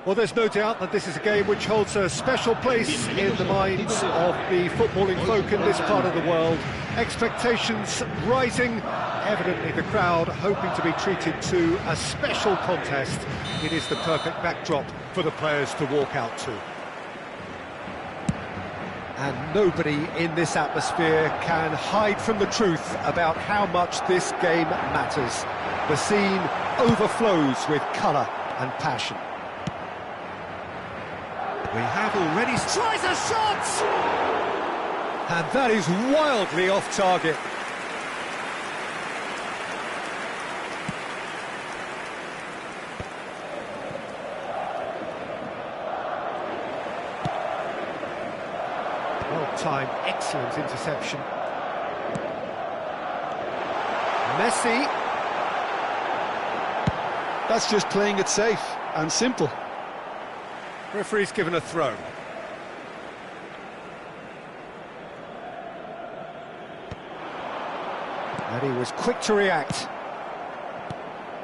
Well, there's no doubt that this is a game which holds a special place in the minds of the footballing folk in this part of the world. Expectations rising, evidently the crowd hoping to be treated to a special contest. It is the perfect backdrop for the players to walk out to. And nobody in this atmosphere can hide from the truth about how much this game matters. The scene overflows with colour and passion. We have already... tries a shot! And that is wildly off target. Well-timed, excellent interception. Messi. That's just playing it safe and simple. Referee's given a throw. And he was quick to react.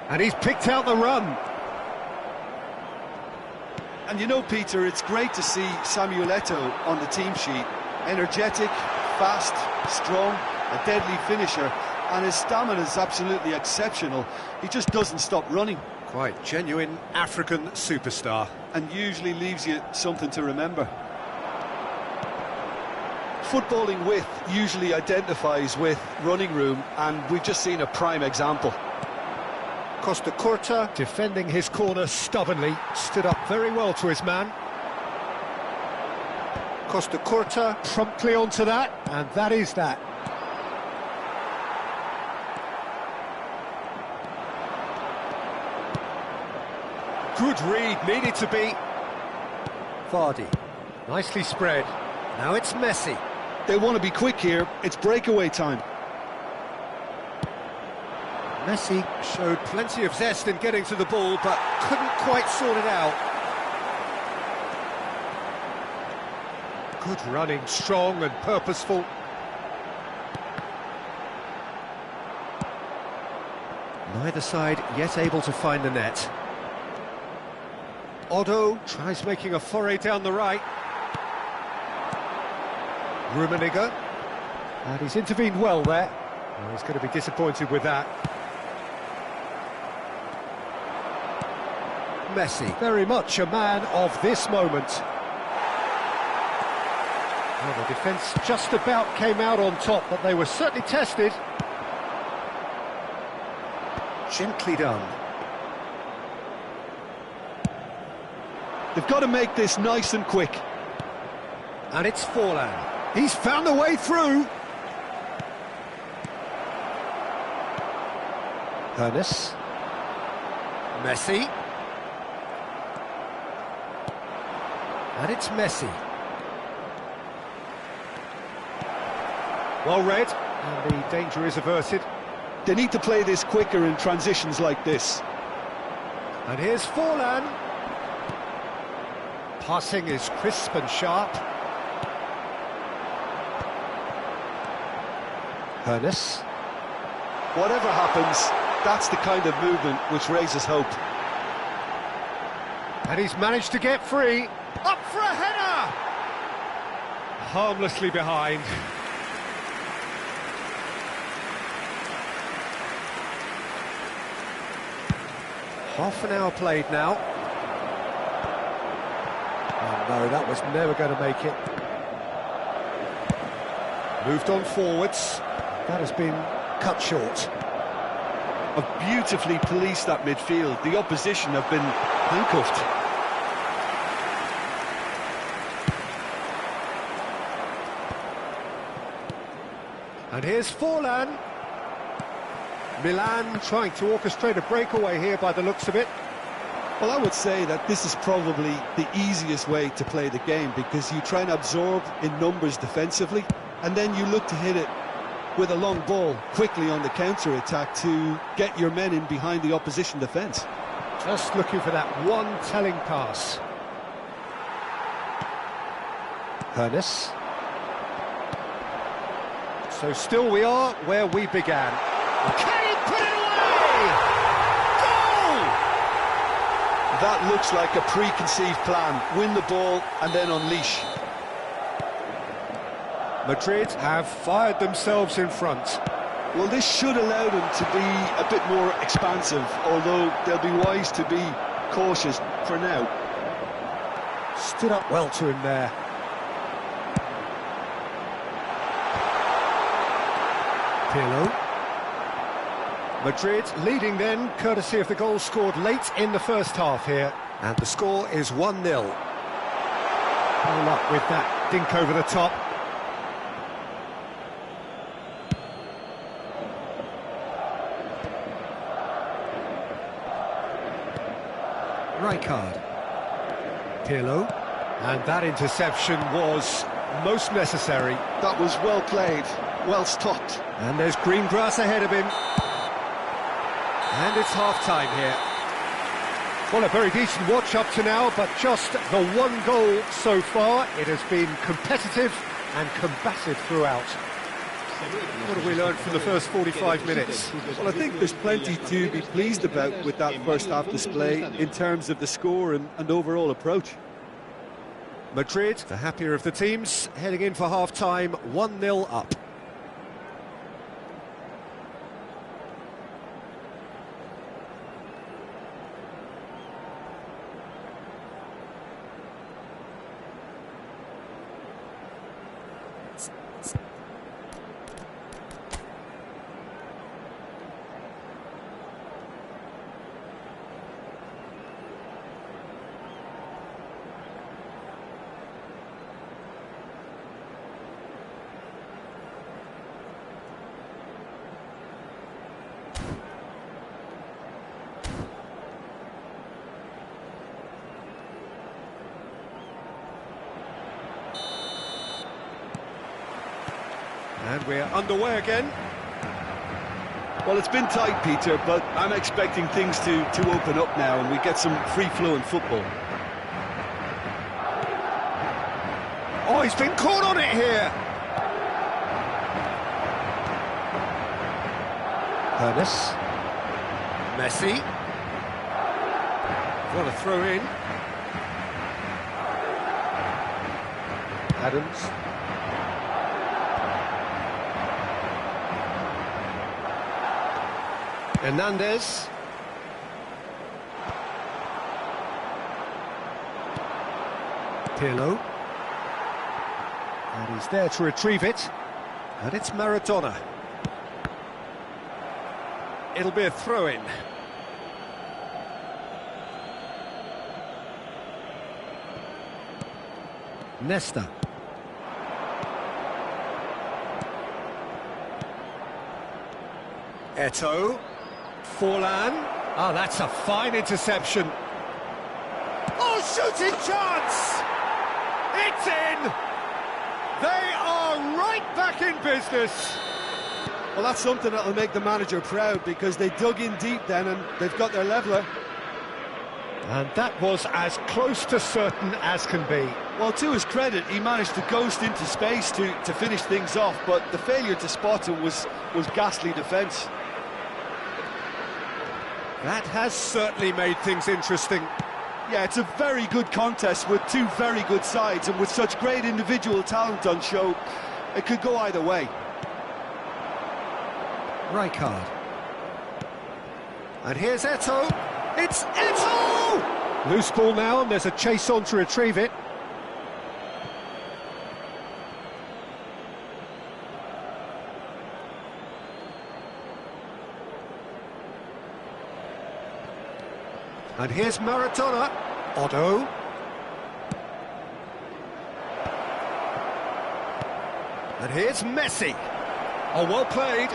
And he's picked out the run. And you know, Peter, it's great to see Samuel Eto'o on the team sheet. Energetic, fast, strong, a deadly finisher, and his stamina is absolutely exceptional. He just doesn't stop running. Quite genuine African superstar. And usually leaves you something to remember. Footballing width usually identifies with running room, and we've just seen a prime example. Costa Curta, defending his corner stubbornly, stood up very well to his man. Costa Curta promptly onto that, and that is that. Good read, needed to be. Vardy, nicely spread. Now it's Messi. They want to be quick here, it's breakaway time. Messi showed plenty of zest in getting to the ball, but couldn't quite sort it out. Good running, strong and purposeful. Neither side yet able to find the net. Otto tries making a foray down the right. Rummenigge. And he's intervened well there. Well, he's going to be disappointed with that. Messi, very much a man of this moment. Well, the defence just about came out on top, but they were certainly tested. Gently done. They've got to make this nice and quick. And it's Forlan. He's found a way through. Ernest. Messi. And it's Messi. Well read, and the danger is averted. They need to play this quicker in transitions like this. And here's Forlan. Passing is crisp and sharp. Ernest. Whatever happens, that's the kind of movement which raises hope. And he's managed to get free. Up for a header! Harmlessly behind. Half an hour played now. Oh no, that was never going to make it. Moved on forwards. That has been cut short. Have beautifully policed that midfield. The opposition have been handcuffed. And here's Forlan. Milan trying to orchestrate a breakaway here by the looks of it. Well, I would say that this is probably the easiest way to play the game, because you try and absorb in numbers defensively, and then you look to hit it with a long ball quickly on the counter-attack to get your men in behind the opposition defence. Just looking for that one telling pass. Ernest. So still we are where we began. Can he put it away? Goal! That looks like a preconceived plan. Win the ball and then unleash. Madrid have fired themselves in front. Well, this should allow them to be a bit more expansive, although they'll be wise to be cautious for now. Stood up well to him there. Pirlo. Madrid leading then, courtesy of the goal scored late in the first half here. And the score is 1-0. All up with that dink over the top. Rijkaard. Pirlo. And that interception was most necessary. That was well played, well stopped. And there's green grass ahead of him. And it's half-time here. Well, a very decent watch up to now, but just the one goal so far. It has been competitive and combative throughout. What have we learned from the first 45 minutes? Well, I think there's plenty to be pleased about with that first half display in terms of the score and overall approach. Madrid, the happier of the teams, heading in for half-time, 1-0 up. And we're underway again. Well, it's been tight, Peter, but I'm expecting things to open up now and we get some free-flowing football. Oh, he's been caught on it here. Ernest. Messi. What a throw in. Adams. Hernandez. Pirlo. And he's there to retrieve it. And it's Maradona. It'll be a throw-in. Nesta. Eto'o. Forlan. Oh, that's a fine interception. Oh, shooting chance! It's in! They are right back in business. Well, that's something that'll make the manager proud because they dug in deep then and they've got their leveller. And that was as close to certain as can be. Well, to his credit, he managed to ghost into space to finish things off, but the failure to spot him was ghastly defence. That has certainly made things interesting. Yeah, it's a very good contest with two very good sides, and with such great individual talent on show, it could go either way. Rijkaard. And here's Eto'o. It's Eto'o! Loose ball now, and there's a chase on to retrieve it. And here's Maradona. Otto. And here's Messi. Oh, well played.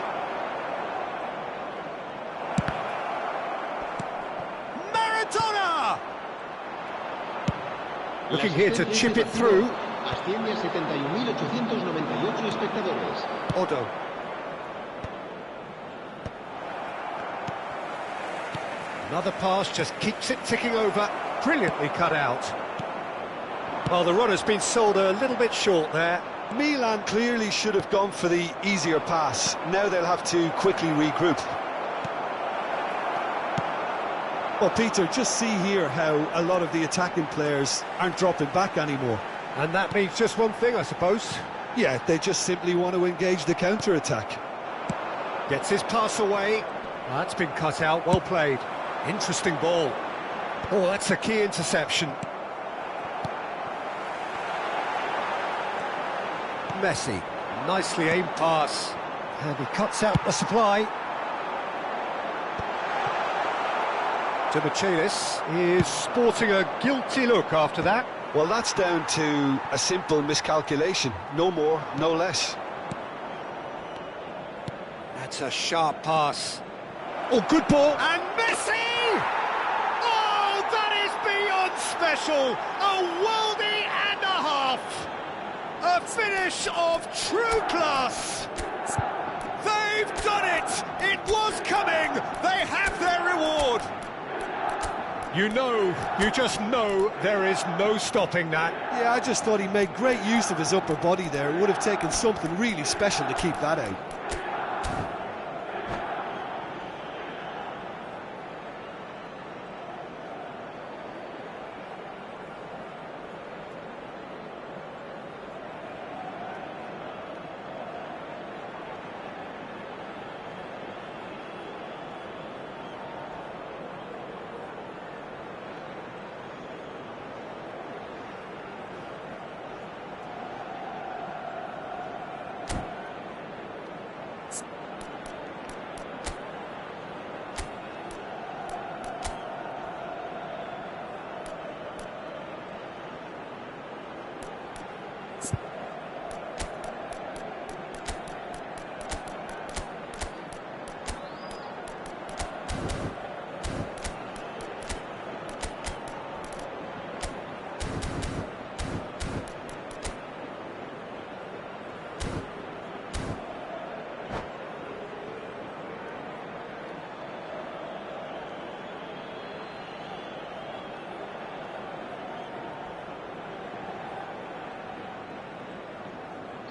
Maradona! Looking here to chip it through. Otto. Another pass just keeps it ticking over. Brilliantly cut out. Well, the runner's been sold a little bit short there. Milan clearly should have gone for the easier pass. Now they'll have to quickly regroup. Well, Peter, just see here how a lot of the attacking players aren't dropping back anymore. And that means just one thing, I suppose. Yeah, they just simply want to engage the counter-attack. Gets his pass away. Well, that's been cut out, well played. Interesting ball. Oh, that's a key interception. Messi, nicely aimed pass. And he cuts out the supply. To Michelis, is sporting a guilty look after that. Well, that's down to a simple miscalculation. No more, no less. That's a sharp pass. Oh, good ball. And Messi! Oh, that is beyond special. A worldie and a half. A finish of true class. They've done it. It was coming. They have their reward. You just know there is no stopping that. Yeah, I just thought he made great use of his upper body there. It would have taken something really special to keep that out.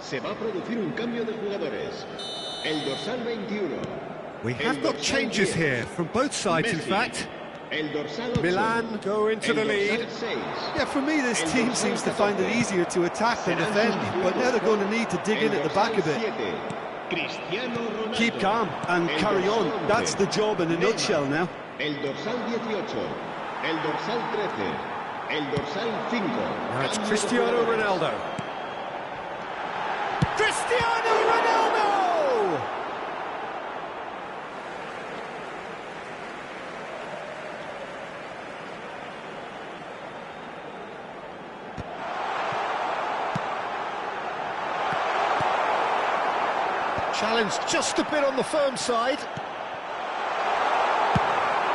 Se va a producir un cambio de jugadores. El dorsal 21. We have got changes here from both sides, in fact. El dorsal 8. Milan go into the lead. Yeah, for me, this team seems to find it easier to attack than defend, but now they're going to need to dig in at the back a bit. Keep calm and carry on. That's the job in a nutshell now. El dorsal 18. El dorsal 13. El dorsal 5. That's Cristiano Ronaldo. Cristiano Ronaldo! Challenge just a bit on the firm side.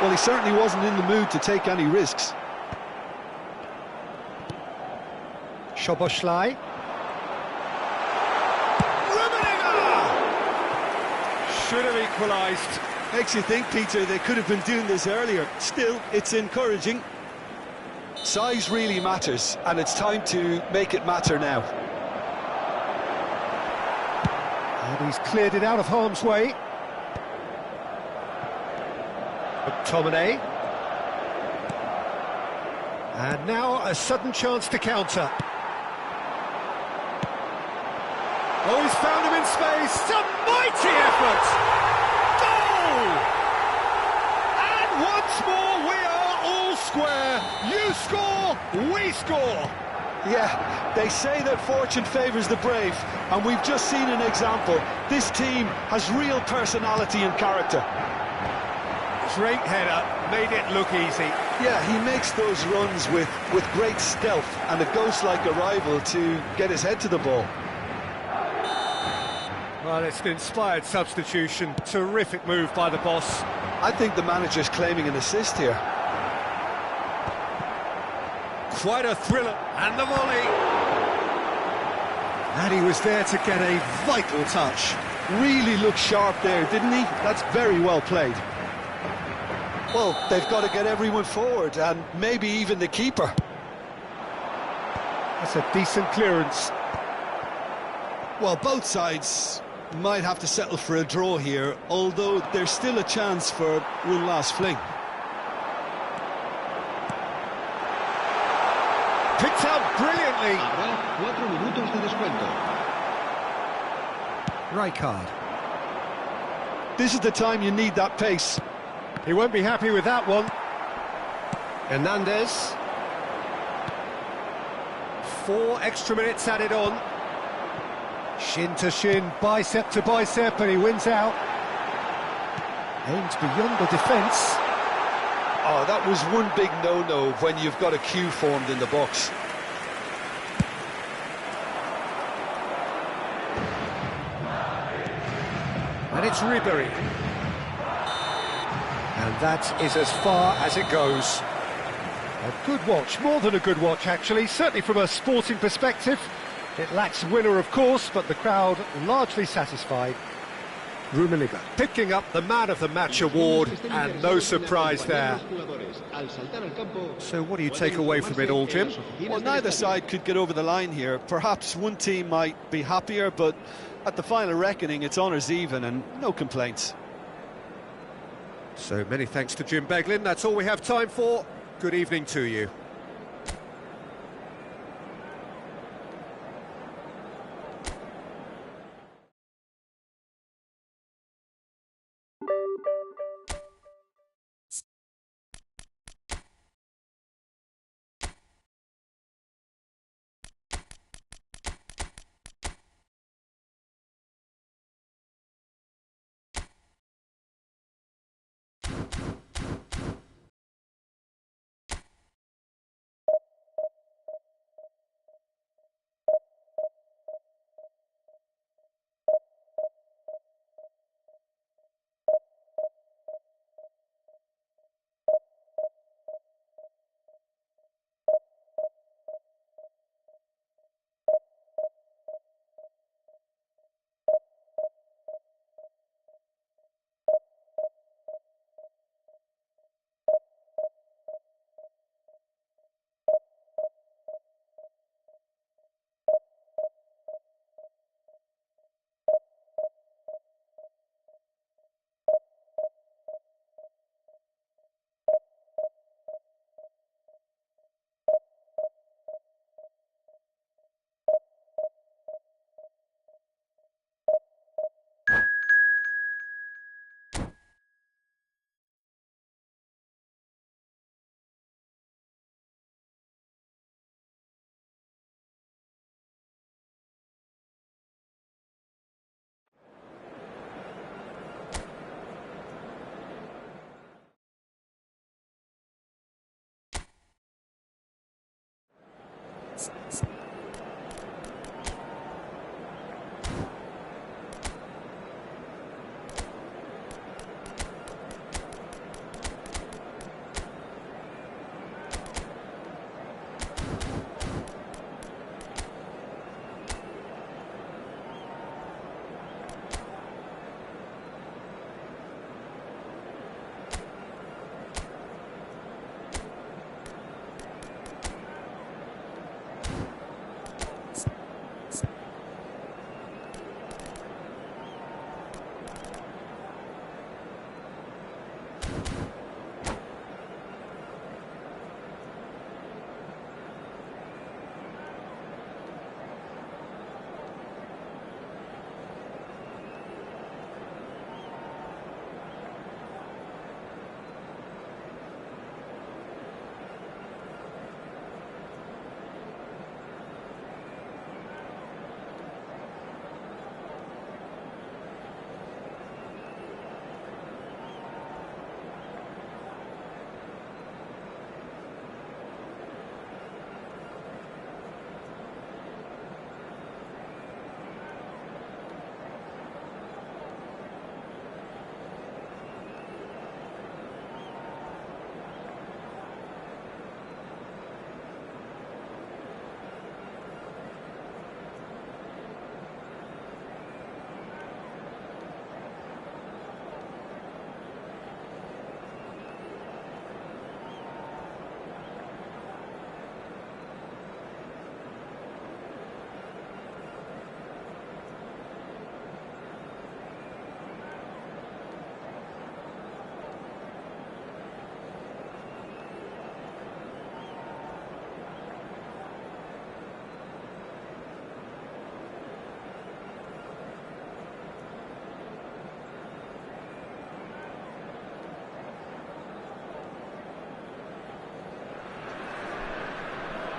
Well, he certainly wasn't in the mood to take any risks. Szoboszlai. Should have equalised. Makes you think, Peter, they could have been doing this earlier. Still, it's encouraging. Size really matters, and it's time to make it matter now. And he's cleared it out of harm's way. McTominay. And now a sudden chance to counter. Oh, he's found him in space. A mighty effort. Goal! And once more we are all square. You score, we score. Yeah, they say that fortune favours the brave, and we've just seen an example. This team has real personality and character. Great header, made it look easy. Yeah, he makes those runs with great stealth and a ghost-like arrival to get his head to the ball. Well, it's an inspired substitution. Terrific move by the boss. I think the manager's claiming an assist here. Quite a thriller. And the volley. And he was there to get a vital touch. Really looked sharp there, didn't he? That's very well played. Well, they've got to get everyone forward, and maybe even the keeper. That's a decent clearance. Well, both sides might have to settle for a draw here, although there's still a chance for one last fling. picked out brilliantly. Habrá 4 minutos de descuento. Rijkaard. This is the time you need that pace. He won't be happy with that one. Hernandez. 4 extra minutes added on. Shin to shin, bicep to bicep, and he wins out. Aims beyond the defence. Oh, that was one big no-no when you've got a queue formed in the box. And it's Ribery. And that is as far as it goes. A good watch, more than a good watch actually, certainly from a sporting perspective. It lacks winner of course, but the crowd largely satisfied. Rummenigge picking up the Man of the Match award, and no surprise there. So what do you take away from it all, Jim? Well, neither side could get over the line here. Perhaps one team might be happier, but at the final reckoning, it's honours even and no complaints. So many thanks to Jim Beglin. That's all we have time for. Good evening to you.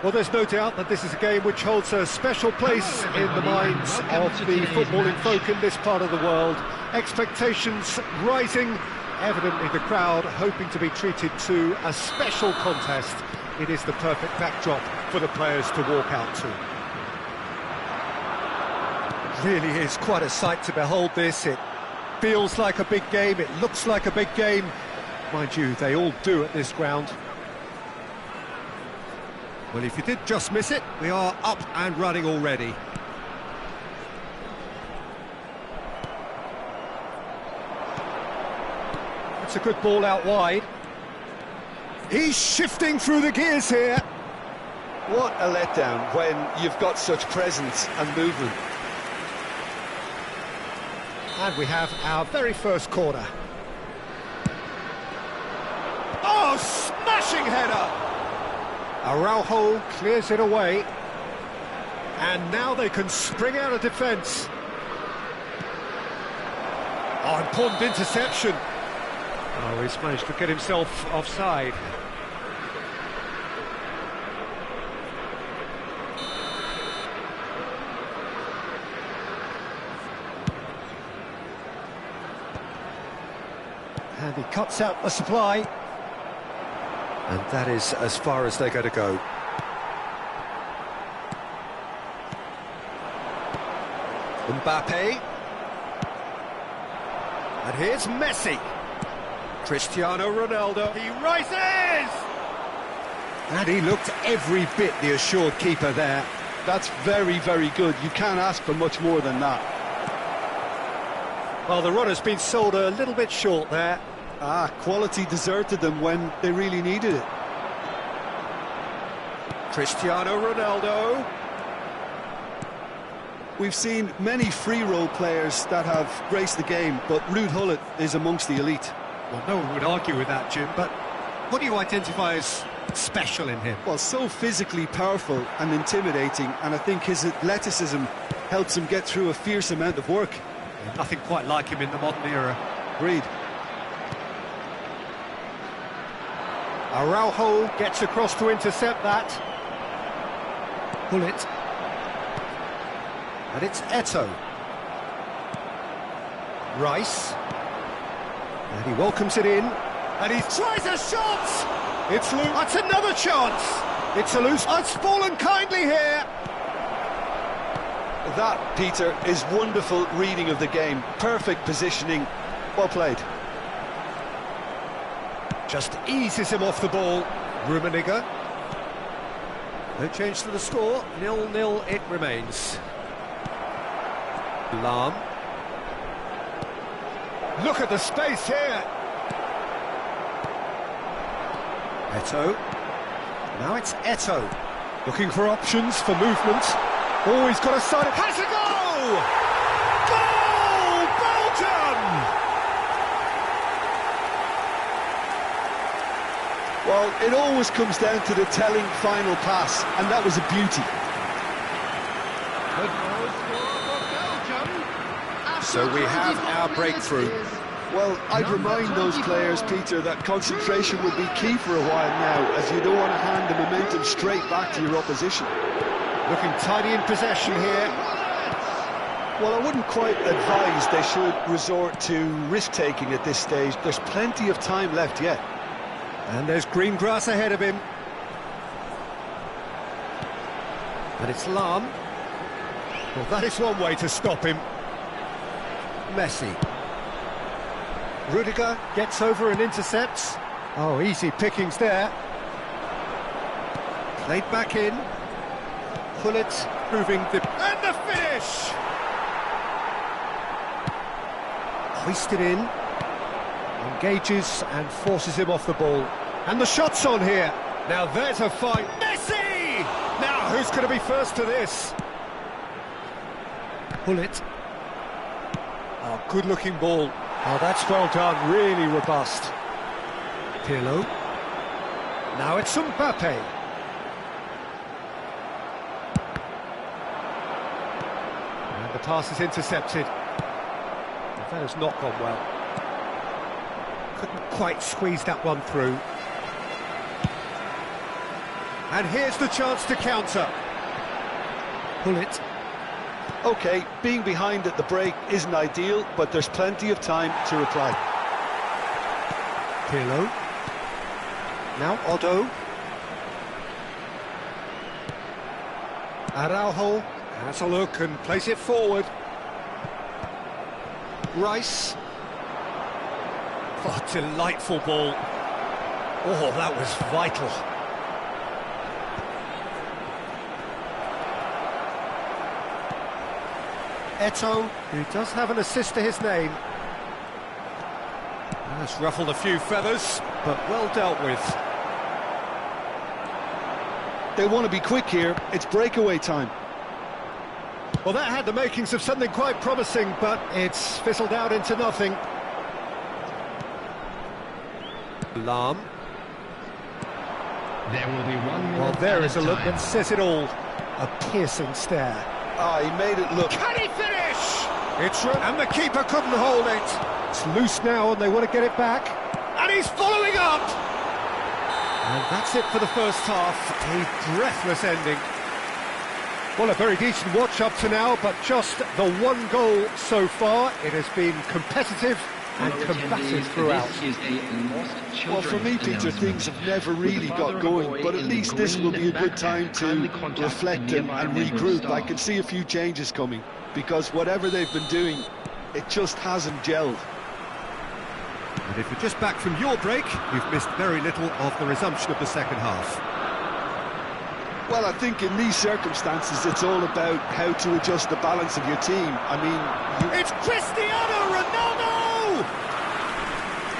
Well, there's no doubt that this is a game which holds a special place in the minds of the footballing folk in this part of the world. Expectations rising, evidently the crowd hoping to be treated to a special contest. It is the perfect backdrop for the players to walk out to. Really is quite a sight to behold this. It feels like a big game, it looks like a big game. Mind you, they all do at this ground. Well, if you did just miss it, we are up and running already. It's a good ball out wide. He's shifting through the gears here. What a letdown when you've got such presence and movement. And we have our very first corner. Oh, smashing header! Araujo clears it away. And now they can spring out of defence. Oh, important interception. Oh, he's managed to get himself offside. And he cuts out the supply. And that is as far as they're going to go. Mbappe. And here's Messi. Cristiano Ronaldo. He rises! And he looked every bit the assured keeper there. That's very, very good. You can't ask for much more than that. Well, the runner's been sold a little bit short there. Quality deserted them when they really needed it. Cristiano Ronaldo. We've seen many free role players that have graced the game, but Ruud Gullit is amongst the elite. Well, no one would argue with that, Jim, but what do you identify as special in him? Well, so physically powerful and intimidating, and I think his athleticism helps him get through a fierce amount of work. Nothing quite like him in the modern era. Agreed. Araujo gets across to intercept that. Gullit. And it's Eto'o. Rice. And he welcomes it in. And he tries a shot! It's loose. That's another chance! It's a loose. It's fallen kindly here! That, Peter, is wonderful reading of the game. Perfect positioning. Well played. Just eases him off the ball. Rummenigge. No change to the score. 0-0 it remains. Lahm. Look at the space here. Eto'o. Now it's Eto'o. Looking for options for movement. Oh, he's got a side. Has a goal! Goal! Belgium! Well, it always comes down to the telling final pass, and that was a beauty. So we have our breakthrough. Well, I'd remind those players, Peter, that concentration would be key for a while now, as you don't want to hand the momentum straight back to your opposition. Looking tidy in possession here. Well, I wouldn't quite advise they should resort to risk-taking at this stage. There's plenty of time left yet. And there's green grass ahead of him. And it's Lahm. Well, that is one way to stop him. Messi. Rudiger gets over and intercepts. Oh, easy pickings there. Played back in. Gullit proving the... And the finish! Hoisted in. Engages and forces him off the ball. And the shot's on here. Now there's a fight. Messi! Now who's going to be first to this? Gullit. Oh, good-looking ball. Oh, that's well done, really robust. Pirlo. Now it's Mbappe. And the pass is intercepted. That has not gone well. Couldn't quite squeeze that one through. And here's the chance to counter. Pull it. OK, being behind at the break isn't ideal, but there's plenty of time to reply. Pirlo. Now Otto. Araujo has a look and plays it forward. Rice. Oh, delightful ball. Oh, that was vital. Eto'o, who does have an assist to his name. That's ruffled a few feathers, but well dealt with. They want to be quick here. It's breakaway time. Well, that had the makings of something quite promising, but it's fizzled out into nothing. Lahm. There will be 1 minute. Well, there is a look that says it all. A piercing stare. Ah, he made it look. Can he finish? It's run, and the keeper couldn't hold it. It's loose now, and they want to get it back. And he's following up. And that's it for the first half. A breathless ending. Well, a very decent watch up to now, but just the one goal so far. It has been competitive and combative throughout. Well, for me, Peter, things have never really got going, but at least this will be a good time to reflect and regroup. I can see a few changes coming, because whatever they've been doing, it just hasn't gelled. And if you're just back from your break, you've missed very little of the resumption of the second half. Well, I think in these circumstances, it's all about how to adjust the balance of your team. I mean... It's Cristiano Ronaldo!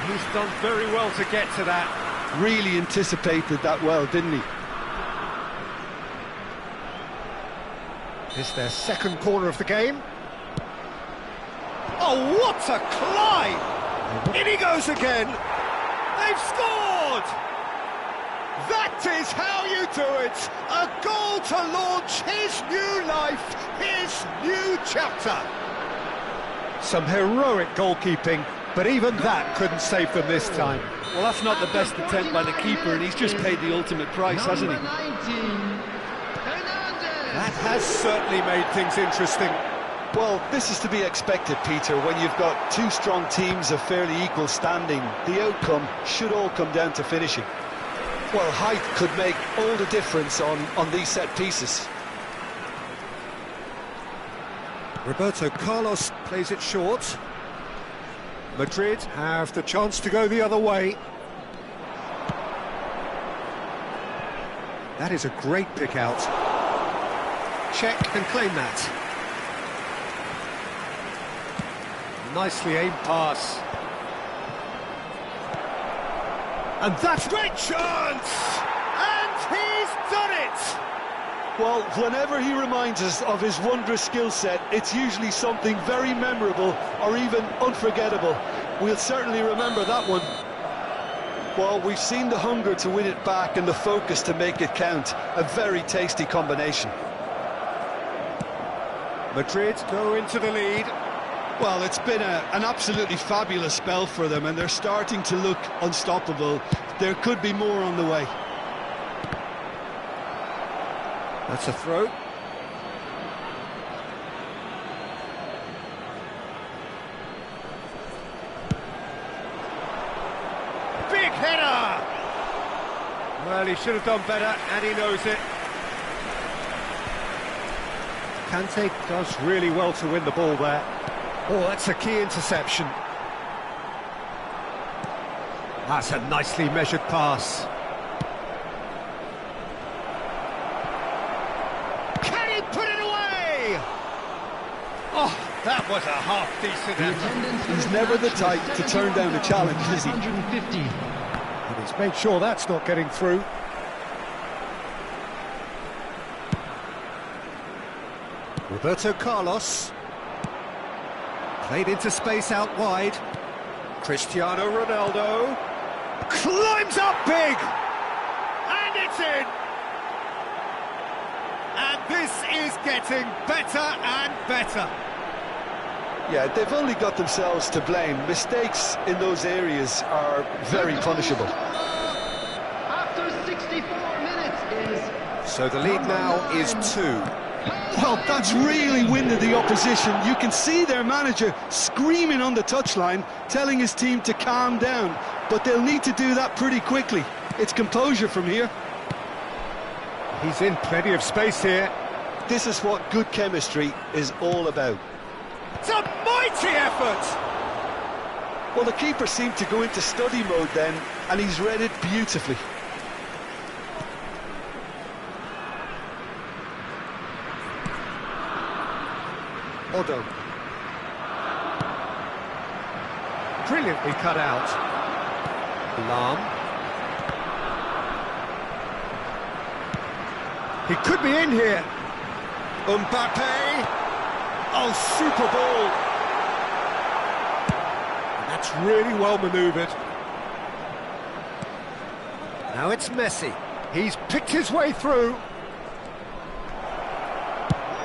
He's done very well to get to that. Really anticipated that well, didn't he? It's their second corner of the game. Oh, what a climb! In he goes again. They've scored! That is how you do it! A goal to launch his new life, his new chapter. Some heroic goalkeeping, but even that couldn't save them this time. Well, that's not the best attempt by the keeper, and he's just paid the ultimate price, hasn't he? That has certainly made things interesting. Well, this is to be expected, Peter, when you've got two strong teams of fairly equal standing. The outcome should all come down to finishing. Well, height could make all the difference on these set pieces. Roberto Carlos plays it short. Madrid have the chance to go the other way. That is a great pick out. Check and claim that. Nicely aimed pass. And that's great chance! And he's done it! Well, whenever he reminds us of his wondrous skill set, it's usually something very memorable or even unforgettable. We'll certainly remember that one. Well, we've seen the hunger to win it back and the focus to make it count. A very tasty combination. Madrid go into the lead. Well, it's been an absolutely fabulous spell for them, and they're starting to look unstoppable. There could be more on the way. That's a throw. Big header! Well, he should have done better, and he knows it. Kante does really well to win the ball there. Oh, that's a key interception. That's a nicely measured pass. Can he put it away? Oh, that was a half-decent effort. He's never the type to turn down a challenge, is he? And he's made sure that's not getting through. Roberto Carlos. Played into space out wide. Cristiano Ronaldo climbs up big, and it's in. And this is getting better and better. Yeah, they've only got themselves to blame. Mistakes in those areas are very punishable. After 64 minutes is So the lead now is 2. Well, that's really winded the opposition. You can see their manager screaming on the touchline, telling his team to calm down. But they'll need to do that pretty quickly. It's composure from here. He's in plenty of space here. This is what good chemistry is all about. It's a mighty effort! Well, the keeper seemed to go into study mode then, and he's read it beautifully. Odo. Brilliantly cut out. Lam. He could be in here. Mbappe. Oh, super ball. That's really well manoeuvred. Now it's Messi. He's picked his way through.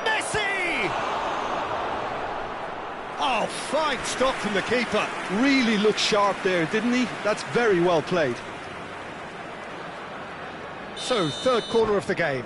Messi! Oh, fine stop from the keeper. Really looked sharp there, didn't he? That's very well played. So, third corner of the game.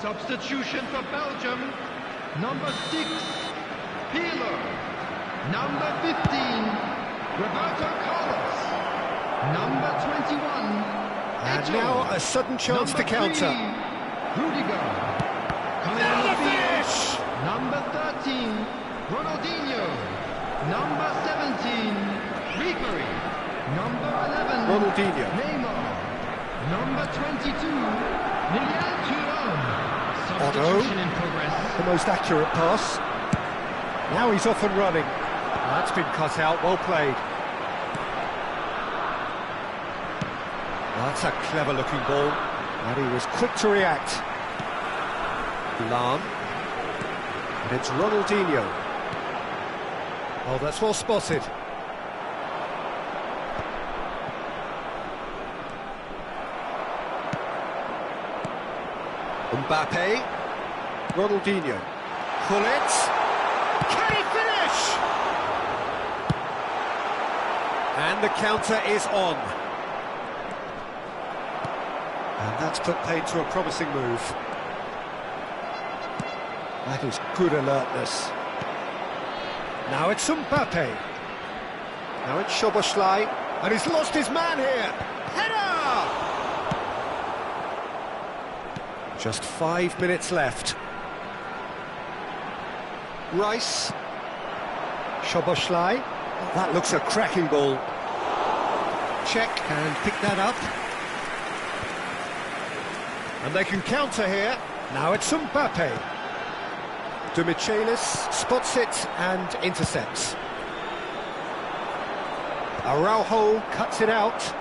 Substitution for Belgium, number 6, Peeler, number 15, Roberto Carlos, number 21, And Eto, now a sudden chance to counter. 3, Rudiger, coming Now on the the field, finish! number 13, Ronaldinho, number 17, Ribery, number 11, Ronaldinho. Neymar, number 22, Lilian Thuram. Otto. Substitution in progress. The most accurate pass. Now he's off and running. That's been cut out, well played. That's a clever looking ball. And he was quick to react. Lam. And it's Ronaldinho. Oh, that's well spotted. Mbappe, Ronaldinho, Gullit, can he finish? And the counter is on. And that's put paid to a promising move. That is good alertness. Now it's Mbappe. Now it's Szoboszlai, and he's lost his man here. Header! Just 5 minutes left. Rice. Szoboszlai. That looks a cracking ball. Check and pick that up. And they can counter here. Now it's Mbappe. De Michelis spots it and intercepts. Araujo cuts it out.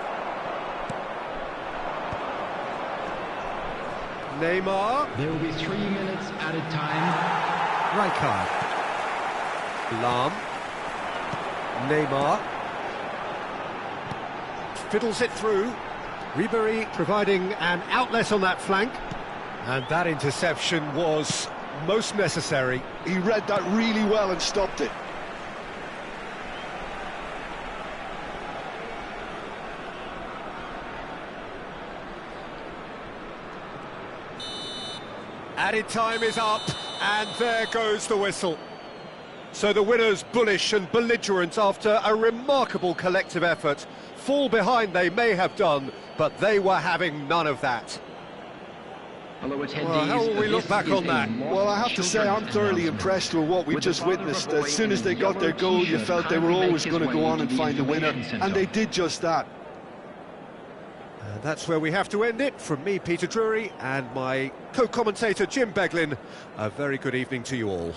Neymar. There will be 3 minutes added time. Rijkaard. Lam. Neymar. Fiddles it through. Ribery providing an outlet on that flank. And that interception was most necessary. He read that really well and stopped it. Added time is up, and there goes the whistle. So the winners, bullish and belligerent after a remarkable collective effort. Fall behind they may have done, but they were having none of that. Hello, attendees. Well, how will we look This back is on a that? Well, I have to say I'm thoroughly impressed with what we've just witnessed. As soon as they got their goal, you felt they were always going to go on and find the winner, and they did just that. And that's where we have to end it. From me, Peter Drury, and my co-commentator, Jim Beglin. A very good evening to you all.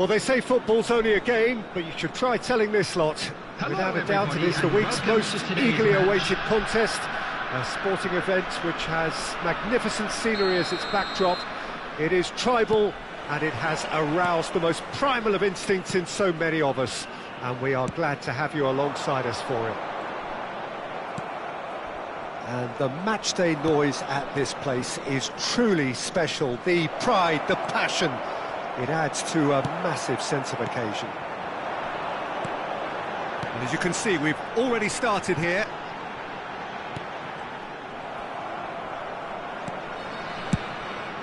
Well, they say football's only a game, but you should try telling this lot. Hello, Without a doubt, it is the everybody, week's and welcome most to today's eagerly match. awaited contest. A sporting event which has magnificent scenery as its backdrop. It is tribal, and it has aroused the most primal of instincts in so many of us. And we are glad to have you alongside us for it. And the matchday noise at this place is truly special. The pride, the passion, it adds to a massive sense of occasion. And as you can see, we've already started here.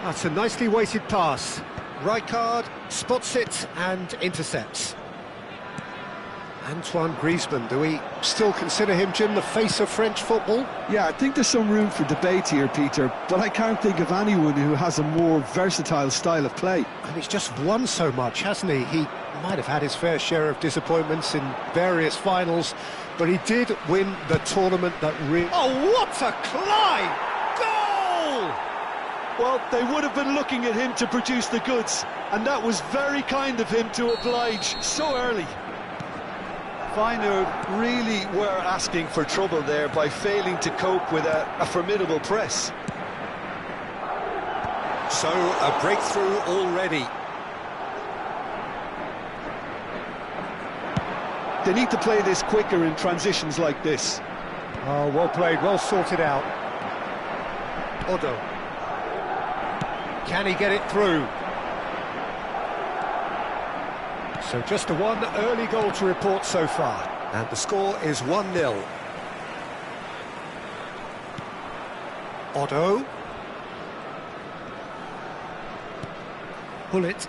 That's a nicely weighted pass. Rijkaard spots it and intercepts. Antoine Griezmann, do we still consider him, Jim, the face of French football? Yeah, I think there's some room for debate here, Peter, but I can't think of anyone who has a more versatile style of play. And he's just won so much, hasn't he? He might have had his fair share of disappointments in various finals, but he did win the tournament that really... Oh, what a climb! Goal! Well, they would have been looking at him to produce the goods, and that was very kind of him to oblige so early. Feyenoord really were asking for trouble there by failing to cope with a formidable press. So, a breakthrough already. They need to play this quicker in transitions like this. Oh, well played, well sorted out. Odo. Can he get it through? So just a one early goal to report so far. And the score is 1-0. Odo. Pull it.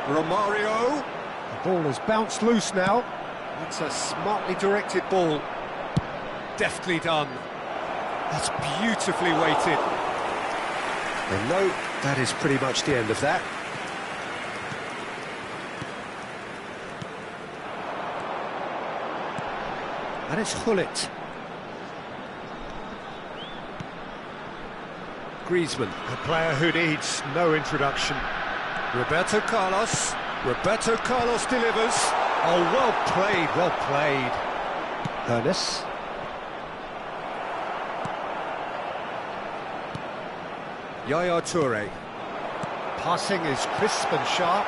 Romario. The ball has bounced loose now. It's a smartly directed ball. Deftly done. That's beautifully weighted. And no, that is pretty much the end of that. And it's Hullet. Griezmann, a player who needs no introduction. Roberto Carlos. Roberto Carlos delivers. Oh, well played, well played. Ernest. Yaya Toure. Passing is crisp and sharp.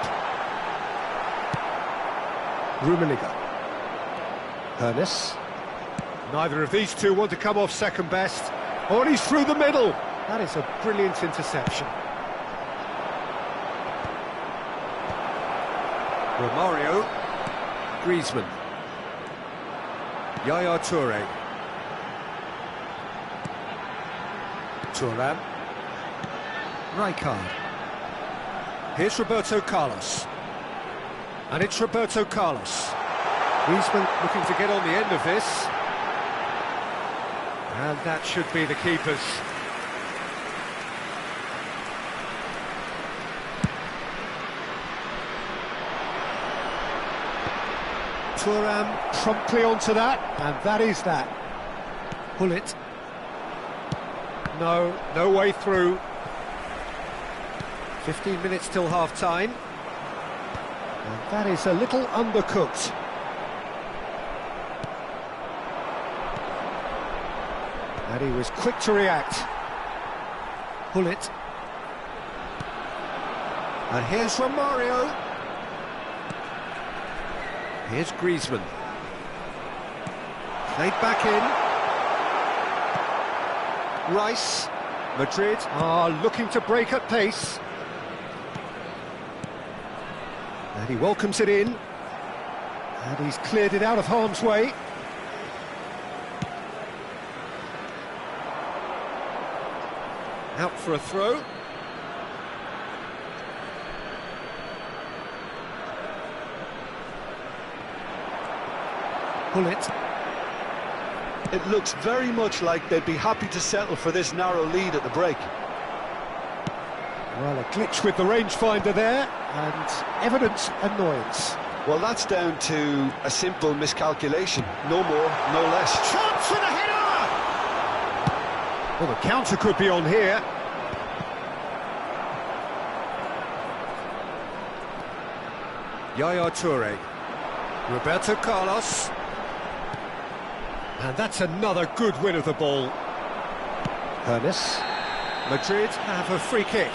Rummenigge. Ernest. Neither of these two want to come off second best. Oh, and he's through the middle. That is a brilliant interception. Romario. Griezmann. Yaya Toure. Thuram. Rijkaard. Here's Roberto Carlos. And it's Roberto Carlos. Griezmann looking to get on the end of this. And that should be the keeper's. Thuram promptly onto that, and that is that. Pull it. No way through. 15 minutes till half-time. And that is a little undercooked. And he was quick to react. Pull it. And here's Romario. Here's Griezmann. Played back in. Rice. Madrid are looking to break at pace. And he welcomes it in. And he's cleared it out of harm's way. Out for a throw. Pull it. It looks very much like they'd be happy to settle for this narrow lead at the break. Well, a glitch with the rangefinder there, and evident annoyance. Well, that's down to a simple miscalculation. No more, no less. Chance for the header! Well, the counter could be on here. Yaya Toure. Roberto Carlos. And that's another good win of the ball. Ernest. Madrid have a free kick.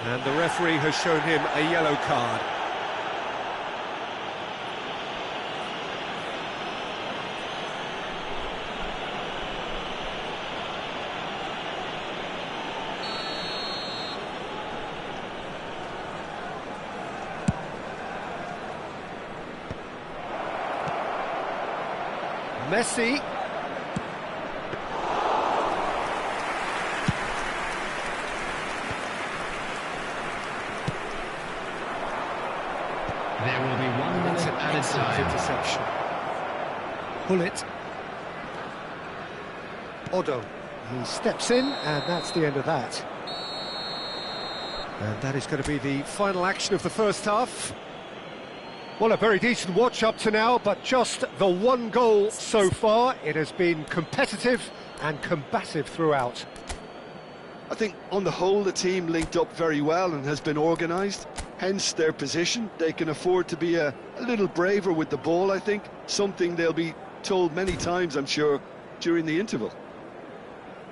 And the referee has shown him a yellow card. Messi. There will be 1 minute added time. Interception. Pull it. Odo. He steps in, and that's the end of that. And that is going to be the final action of the first half. Well, a very decent watch up to now, but just the one goal so far. It has been competitive and combative throughout. I think on the whole the team linked up very well and has been organised, hence their position. They can afford to be a little braver with the ball, I think, something they'll be told many times, I'm sure, during the interval.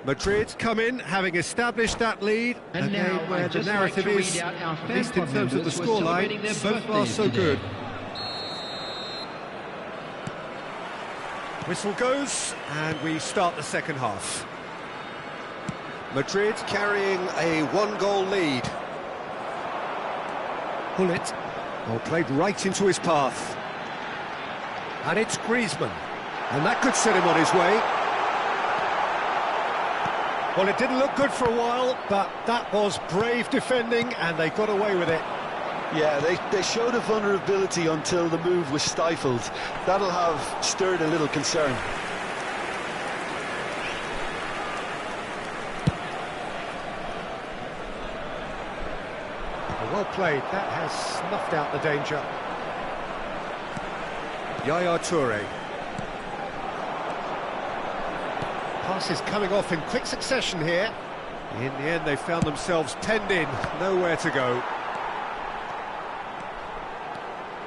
Madrid come in, having established that lead, And a now, game where I'd the just like narrative to read is, out our at fan least in club terms of the members who are celebrating scoreline, their so far birthdays so today. good. Whistle goes, and we start the second half. Madrid carrying a one-goal lead. Hullet, well, played right into his path. And it's Griezmann, and that could set him on his way. Well, it didn't look good for a while, but that was brave defending, and they got away with it. Yeah, they showed a vulnerability until the move was stifled. That'll have stirred a little concern. Well played, that has snuffed out the danger. Yaya Toure. Passes coming off in quick succession here. In the end, they found themselves penned in, nowhere to go.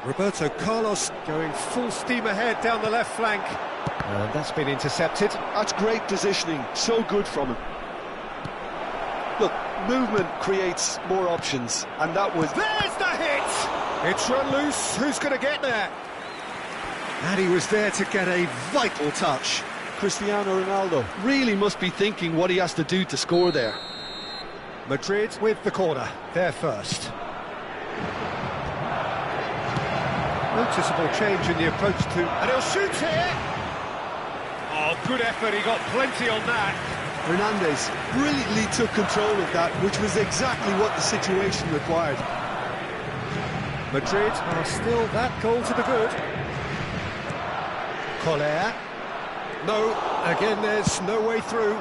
Roberto Carlos going full steam ahead down the left flank. And that's been intercepted. That's great positioning, so good from him. Look, movement creates more options, and that was... There's the hit! It's run loose, who's going to get there? And he was there to get a vital touch. Cristiano Ronaldo really must be thinking what he has to do to score there. Madrid with the corner, there first. Noticeable change in the approach to... And he'll shoot here! Oh, good effort, he got plenty on that. Hernandez brilliantly took control of that, which was exactly what the situation required. Madrid are still that goal to the good. Collier. No, again there's no way through.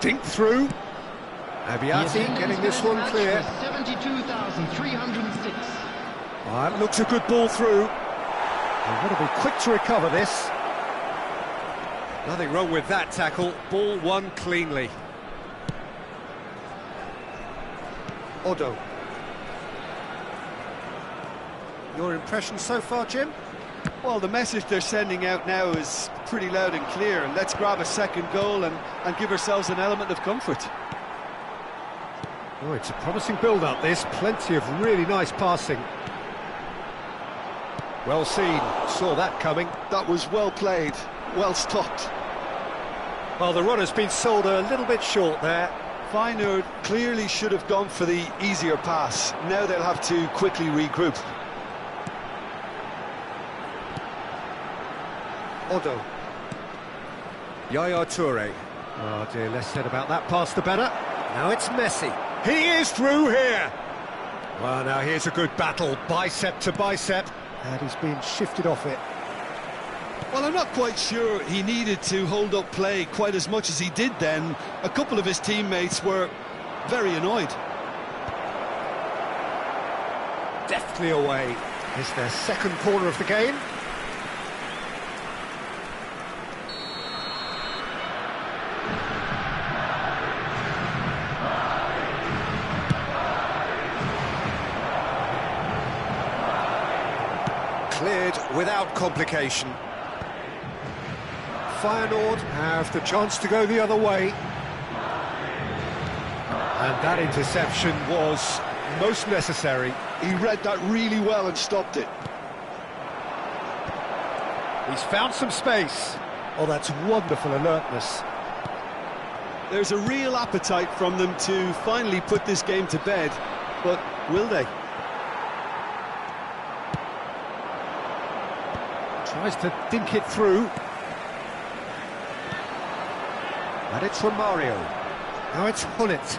Dink through. Abiati getting this one clear. 72,306. That looks a good ball through. They've got to be quick to recover this. Nothing wrong with that tackle. Ball won cleanly. Odo. Your impression so far, Jim? Well, the message they're sending out now is pretty loud and clear. Let's grab a second goal and give ourselves an element of comfort. Oh, it's a promising build-up, this. Plenty of really nice passing. Well seen. Saw that coming. That was well played, well stopped. Well, the runner's been sold a little bit short there. Feyenoord clearly should have gone for the easier pass. Now they'll have to quickly regroup. Odo. Yaya Toure. Oh dear, less said about that pass the better. Now it's Messi. He is through here. Well, now here's a good battle, bicep to bicep, and he's been shifted off it. Well, I'm not quite sure he needed to hold up play quite as much as he did then. A couple of his teammates were very annoyed. Deftly away. It's their second corner of the game. Cleared without complication. Feyenoord have the chance to go the other way. And that interception was most necessary. He read that really well and stopped it. He's found some space. Oh, that's wonderful alertness. There's a real appetite from them to finally put this game to bed, but will they? Tries to dink it through. And it's Romario. Now it's Hullet.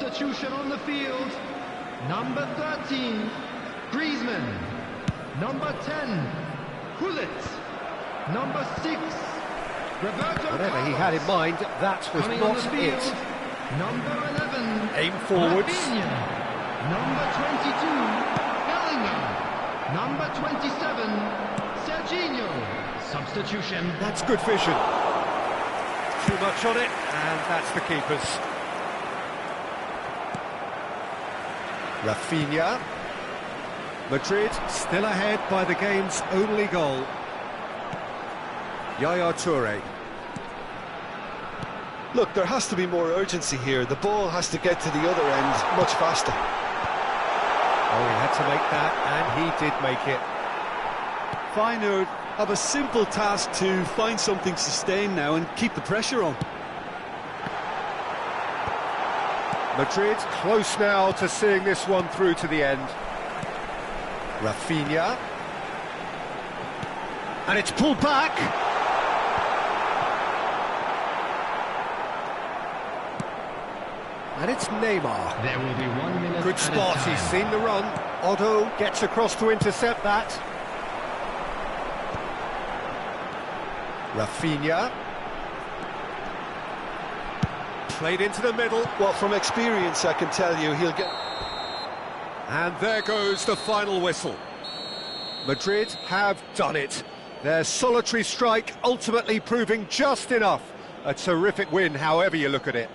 Substitution on the field. Number 13, Griezmann. Number 10, Hullet. Number 6, Roberto Whatever he Carlos. had in mind, that was Coming on not the field, it. number 11, Aim forwards. Rafinha. Number 22, Bellingham. Number 27, Serginho. Substitution. That's good vision. Too much on it, and that's the keeper's. Rafinha. Madrid still ahead by the game's only goal. Yaya Toure. Look, there has to be more urgency here. The ball has to get to the other end much faster. Oh, he had to make that, and he did make it. Feyenoord have a simple task to find something sustained now and keep the pressure on. Madrid close now to seeing this one through to the end. Rafinha. And it's pulled back. And it's Neymar. There will be 1 minute. Good spot, he's seen the run. Otto gets across to intercept that. Rafinha. Played into the middle. Well, from experience, I can tell you, he'll get... And there goes the final whistle. Madrid have done it. Their solitary strike ultimately proving just enough. A terrific win, however you look at it.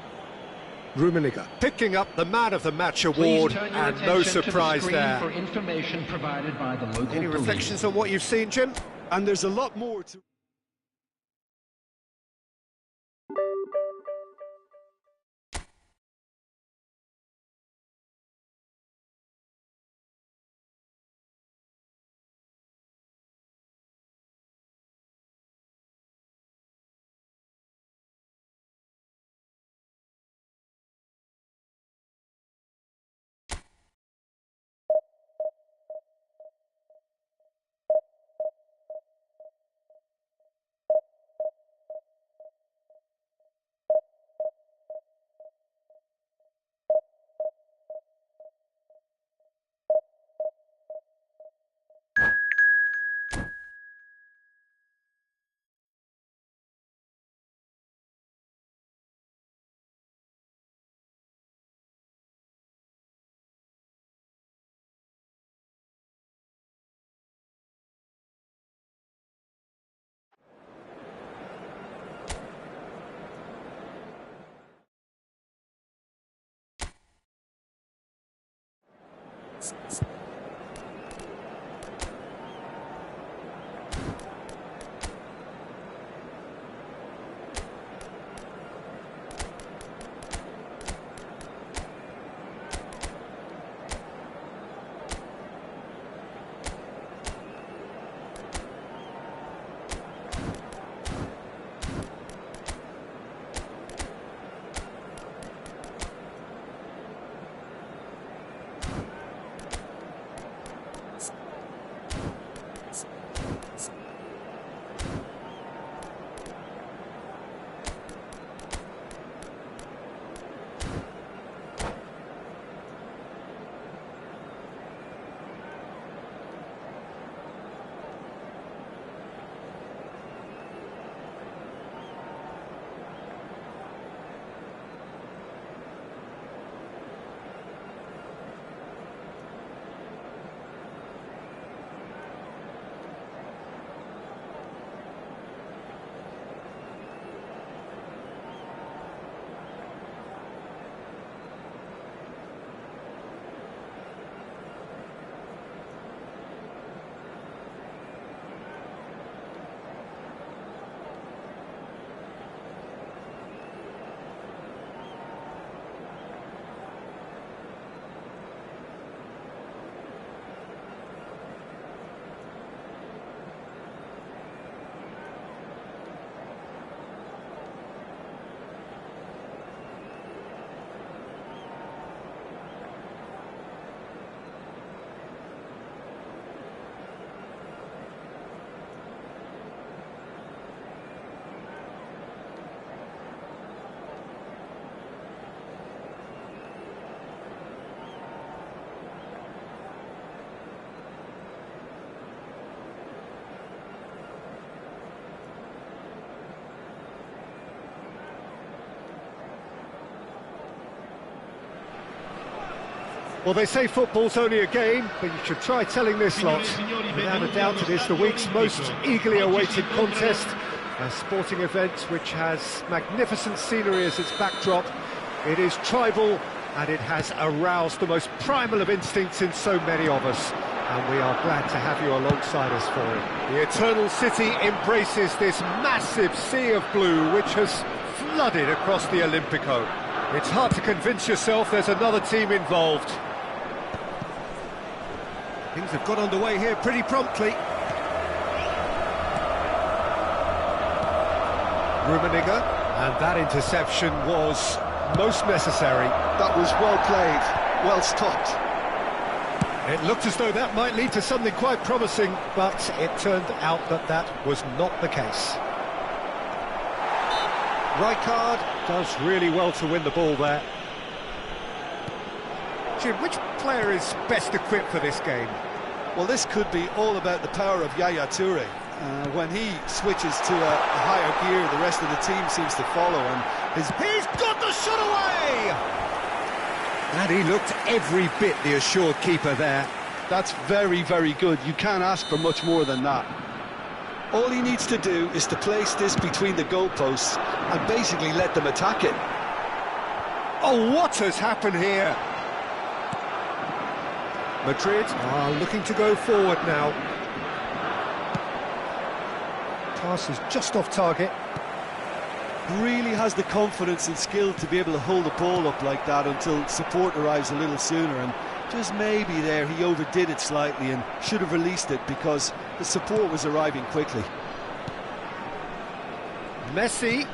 Rummenigge picking up the Man of the Match award, and no surprise there. For information provided by the local Any reflections on what you've seen, Jim? And there's a lot more to... Well, they say football's only a game, but you should try telling this lot. Without a doubt, it is the week's most eagerly awaited contest. A sporting event which has magnificent scenery as its backdrop. It is tribal, and it has aroused the most primal of instincts in so many of us. And we are glad to have you alongside us for it. The Eternal City embraces this massive sea of blue which has flooded across the Olympico. It's hard to convince yourself there's another team involved. Things have got underway here pretty promptly. Rummenigge, and that interception was most necessary. That was well played, well stopped. It looked as though that might lead to something quite promising, but it turned out that that was not the case. Rijkaard does really well to win the ball there. Jim, which player is best equipped for this game? Well, this could be all about the power of Yaya Toure. When he switches to a higher gear, the rest of the team seems to follow, and he's got the shot away! And he looked every bit the assured keeper there. That's very, very good. You can't ask for much more than that. All he needs to do is to place this between the goalposts and basically let them attack it. Oh, what has happened here? Madrid are looking to go forward now. Pass is just off target. Really has the confidence and skill to be able to hold the ball up like that until support arrives a little sooner, and just maybe there he overdid it slightly and should have released it because the support was arriving quickly. Messi,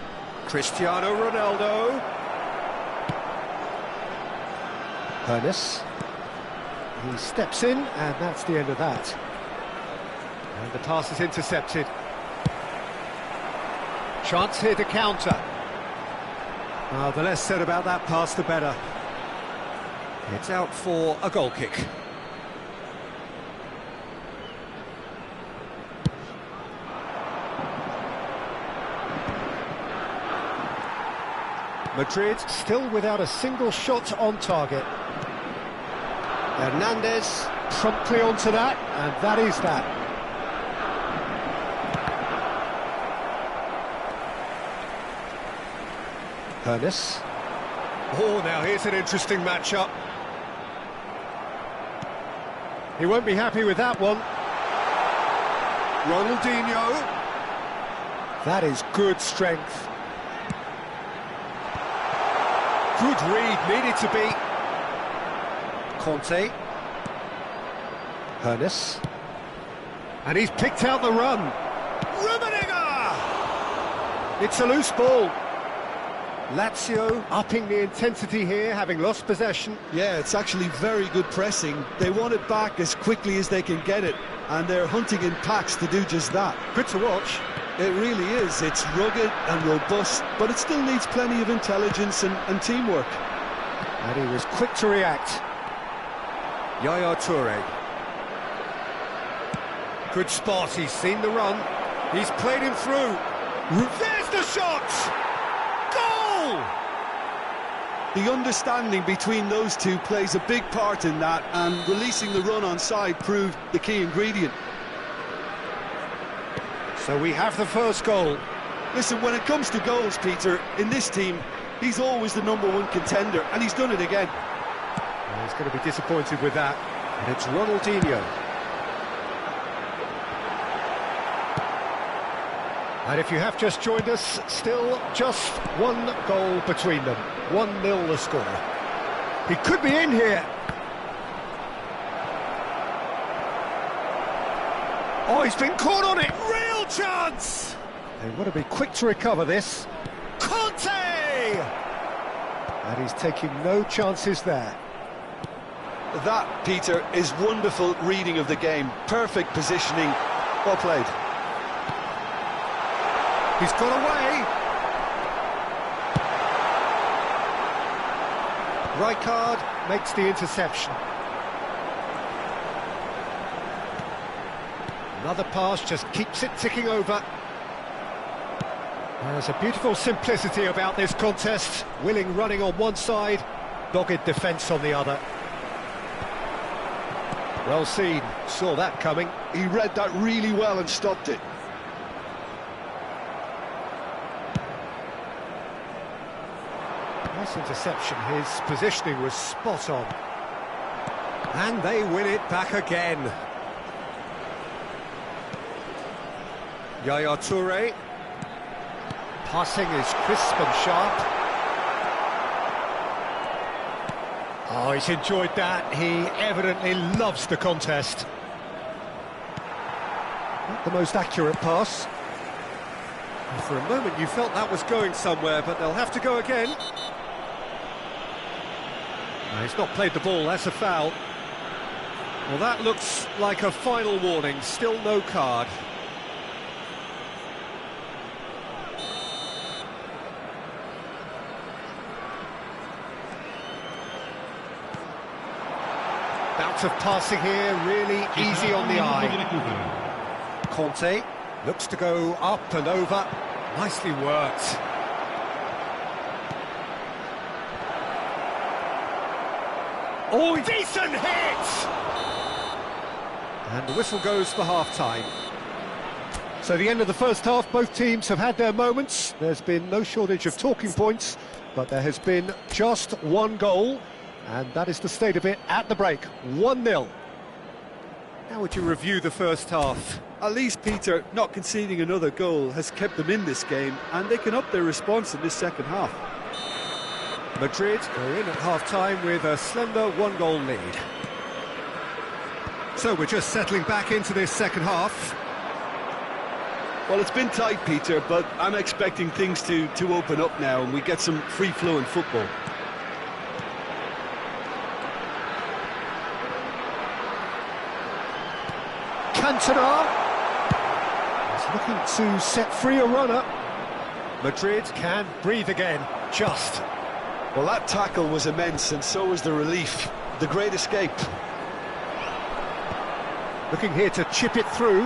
Cristiano Ronaldo. Ernest. He steps in, and that's the end of that. And the pass is intercepted. Chance here to counter. The less said about that pass, the better. It's out for a goal kick. Madrid still without a single shot on target. Hernandez promptly onto that, and that is that. Ernest. Oh, now here's an interesting matchup. He won't be happy with that one. Ronaldinho. That is good strength. Good read, needed to be. Conte. Ernest. And he's picked out the run. Rummenigge! It's a loose ball. Lazio upping the intensity here, having lost possession. Yeah, it's actually very good pressing. They want it back as quickly as they can get it, and they're hunting in packs to do just that. Good to watch. It really is. It's rugged and robust, but it still needs plenty of intelligence and teamwork. And he was quick to react. Yaya Toure. Good spot, he's seen the run. He's played him through. There's the shot! Goal! The understanding between those two plays a big part in that, and releasing the run onside proved the key ingredient. So we have the first goal. Listen, when it comes to goals, Peter, in this team, he's always the #1 contender, and he's done it again. Well, he's going to be disappointed with that. And it's Ronaldinho. And if you have just joined us, still just one goal between them. 1-0 the score. He could be in here. Oh, he's been caught on it. Real chance. They want to be quick to recover this. Conte! And he's taking no chances there. That, Peter, is wonderful reading of the game. Perfect positioning. Well played. He's got away. Rijkaard makes the interception. Another pass just keeps it ticking over. There's a beautiful simplicity about this contest. Willing running on one side, dogged defence on the other. Well seen, saw that coming. He read that really well and stopped it. Nice interception, his positioning was spot on. And they win it back again. Yaya Toure. Passing is crisp and sharp. Oh, he's enjoyed that. He evidently loves the contest. Not the most accurate pass. For a moment you felt that was going somewhere, but they'll have to go again. No, he's not played the ball, that's a foul. Well, that looks like a final warning, still no card. Bout of passing here, really easy on the eye. Conte looks to go up and over. Nicely worked. Oh, decent hit! And the whistle goes for half-time. So the end of the first half, both teams have had their moments. There's been no shortage of talking points, but there has been just one goal, and that is the state of it at the break, 1-0. How would you review the first half? At least, Peter, not conceding another goal has kept them in this game, and they can up their response in this second half. Madrid are in at half-time with a slender one-goal lead. So we're just settling back into this second half. Well, it's been tight, Peter, but I'm expecting things to open up now and we get some free-flowing football. Cantona is looking to set free a runner. Madrid can breathe again, just. Well, that tackle was immense, and so was the relief. The great escape. Looking here to chip it through.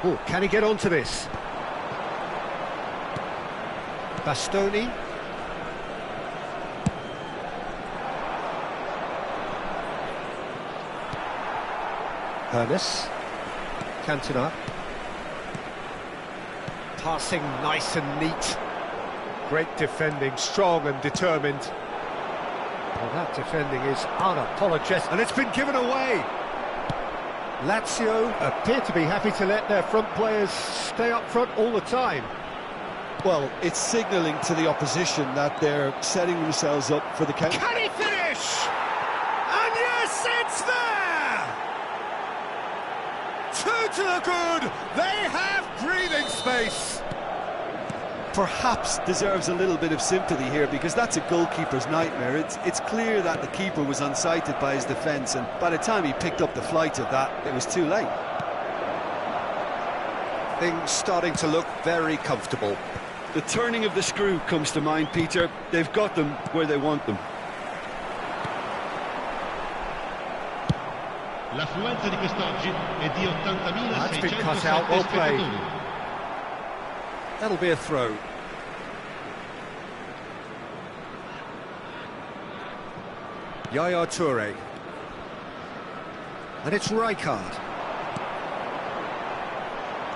Oh, can he get onto this? Bastoni. Ernest. Cantona. Passing nice and neat. Great defending, strong and determined. Well, that defending is unapologetic, and it's been given away. Lazio appear to be happy to let their front players stay up front all the time. Well, it's signalling to the opposition that they're setting themselves up for the counter. Can he finish? And yes, it's there! Two to the good. They have breathing space. Perhaps deserves a little bit of sympathy here, because that's a goalkeeper's nightmare. It's clear that the keeper was unsighted by his defence, and by the time he picked up the flight of that, it was too late. Things starting to look very comfortable. The turning of the screw comes to mind, Peter. They've got them where they want them. L'affluenza di quest'oggi è di 80.667 That's been cut out, well played. spettatori. That'll be a throw. Yaya Toure. And it's Rijkaard.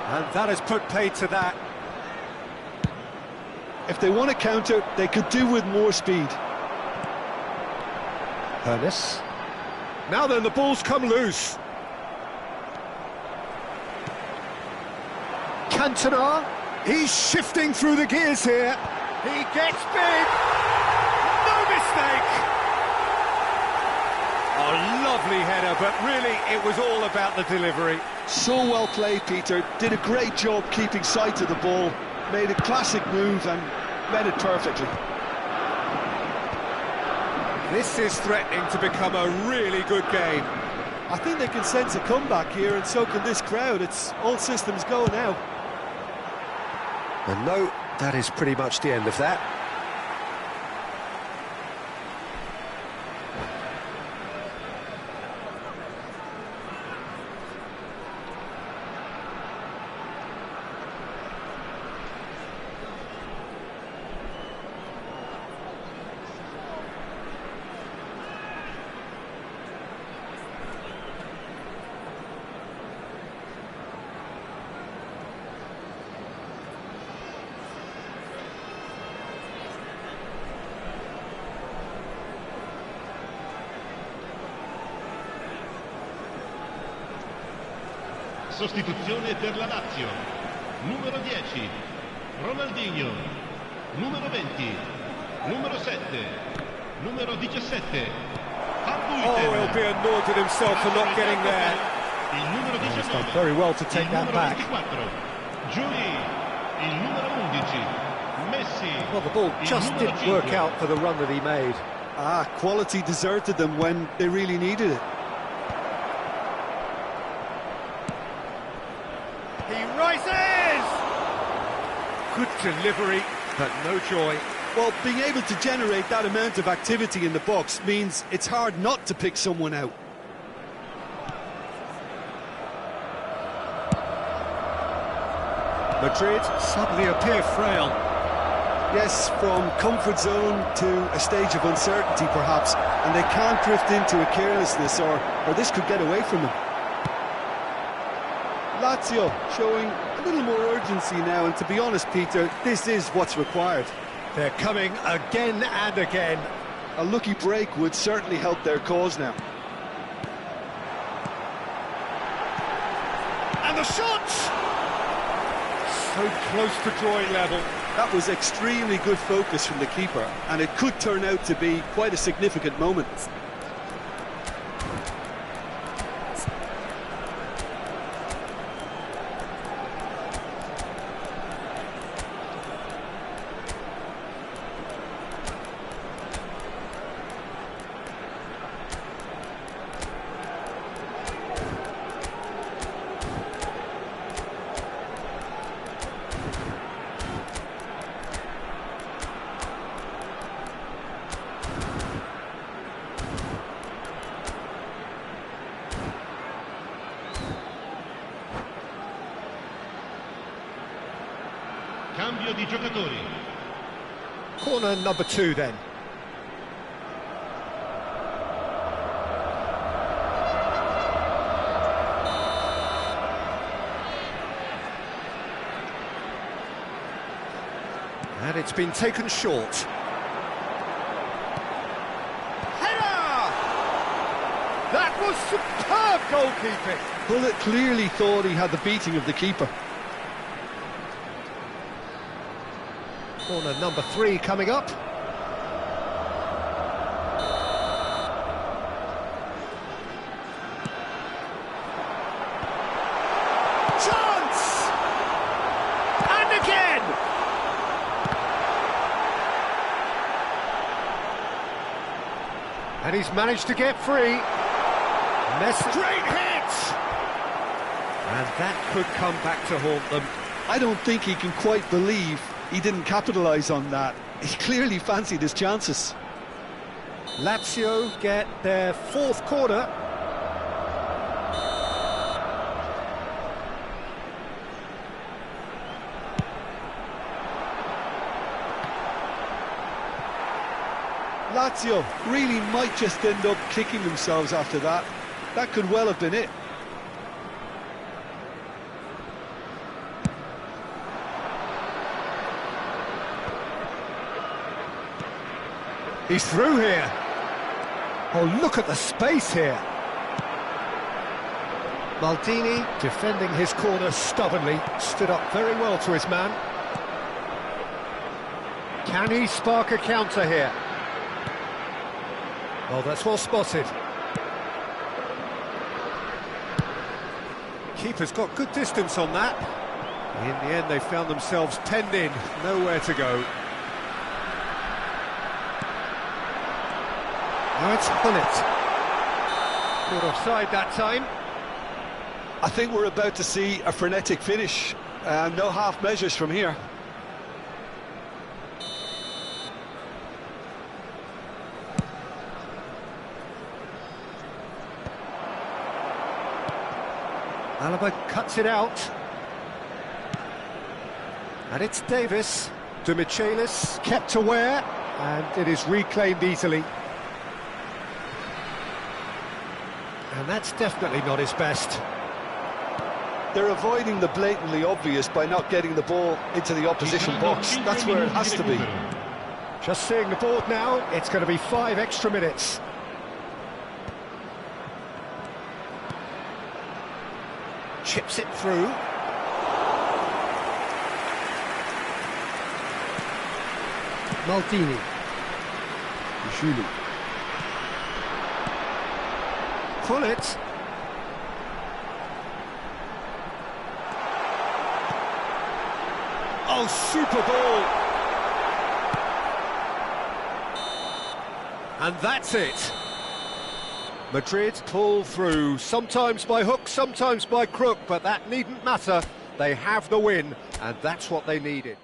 And that has put paid to that. If they want to counter, they could do with more speed. Ernest. Now then, the ball's come loose. Cantona. He's shifting through the gears here. He gets big. No mistake. A lovely header, but really it was all about the delivery. So well played, Peter. Did a great job keeping sight of the ball. Made a classic move and read it perfectly. This is threatening to become a really good game. I think they can sense a comeback here, and so can this crowd. It's all systems go now. And no, that is pretty much the end of that. Sostituzione per la Lazio. Numero 10, Ronaldinho. Numero 20, numero 7, numero 17, Oh, he'll be annoyed with himself for not getting there. il numero He's done 19, very well to take il that numero back. 24, Giuli, il numero 11, Messi. Well, the ball il just numero didn't work 5. out for the run that he made. Quality deserted them when they really needed it. He rises! Good delivery, but no joy. Well, being able to generate that amount of activity in the box means it's hard not to pick someone out. Madrid suddenly appear frail. Yes, from comfort zone to a stage of uncertainty perhaps, and they can't drift into a carelessness or this could get away from them. Lazio showing a little more urgency now, and to be honest, Peter, this is what's required. They're coming again and again. A lucky break would certainly help their cause now. And the shot! So close to drawing level. That was extremely good focus from the keeper, and it could turn out to be quite a significant moment. Cambio di giocatori. Corner number 2 then. And it's been taken short. Header! That was superb goalkeeping. Bullet clearly thought he had the beating of the keeper. Corner number 3 coming up. Chance! And again! And he's managed to get free. Messi. Great hit! And that could come back to haunt them. I don't think he can quite believe he didn't capitalise on that. He clearly fancied his chances. Lazio get their 4th corner. Lazio really might just end up kicking themselves after that. That could well have been it. He's through here. Oh, look at the space here. Maldini, defending his corner stubbornly, stood up very well to his man. Can he spark a counter here? Oh, that's well spotted. Keeper's got good distance on that. In the end, they found themselves penned in, nowhere to go. Now it's Bullet. Caught offside that time. I think we're about to see a frenetic finish. No half measures from here. Alaba cuts it out. And it's Davis. De Michelis kept aware, and it is reclaimed easily. And that's definitely not his best. They're avoiding the blatantly obvious by not getting the ball into the opposition box. That's where it has to be. Just seeing the board now, it's going to be 5 extra minutes. chips it through. Maltini. Julie. Pullet. Oh, super ball! And that's it. Madrid pull through, sometimes by hook, sometimes by crook, but that needn't matter. They have the win, and that's what they needed.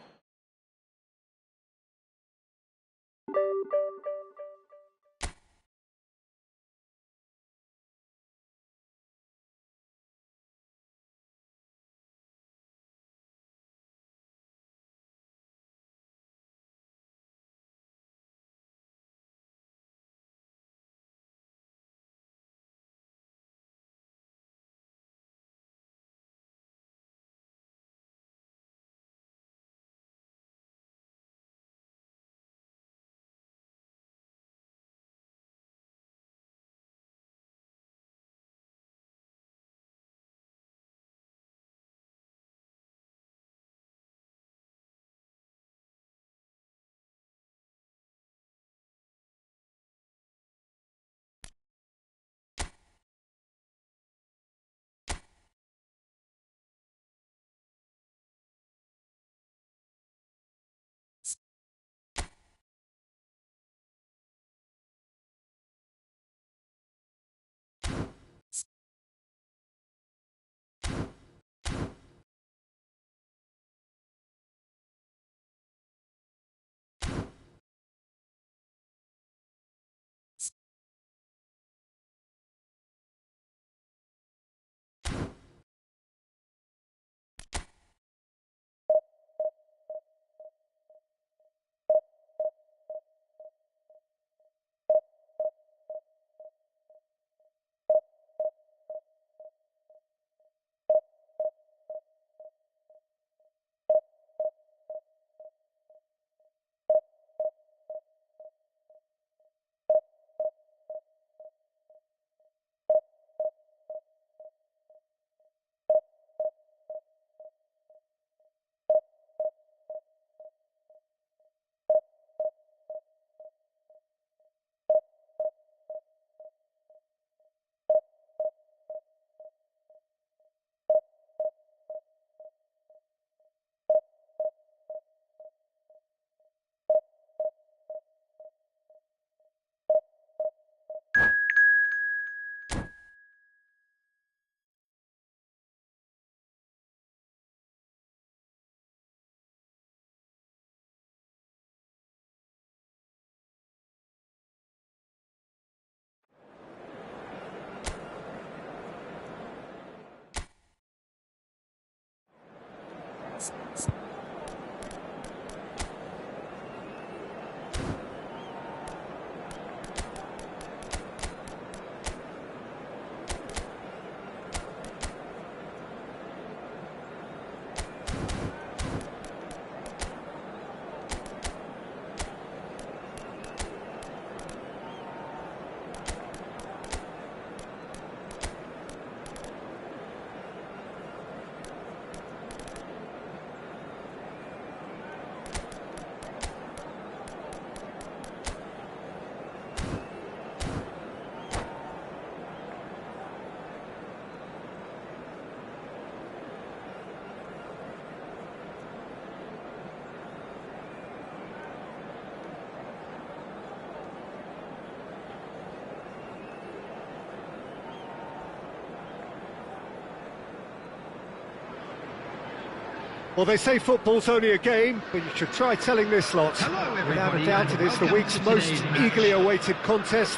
Well, they say football's only a game, but you should try telling this lot. Hello, Without a everybody, doubt, and it is the welcome week's to most today's match. eagerly awaited contest.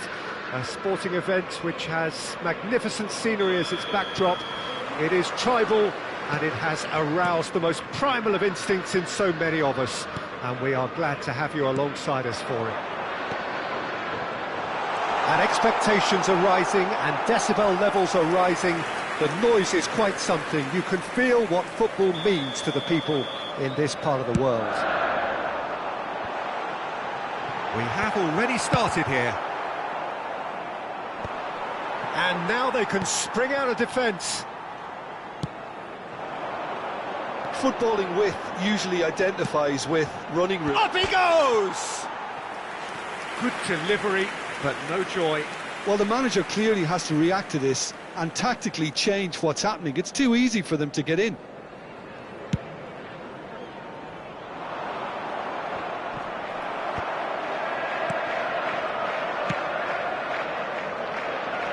A sporting event which has magnificent scenery as its backdrop. It is tribal, and it has aroused the most primal of instincts in so many of us. And we are glad to have you alongside us for it. And expectations are rising, and decibel levels are rising. The noise is quite something. You can feel what football means to the people in this part of the world. We have already started here. And now they can spring out of defence. Footballing width usually identifies with running route. Up he goes! Good delivery, but no joy. Well, the manager clearly has to react to this and tactically change what's happening. It's too easy for them to get in.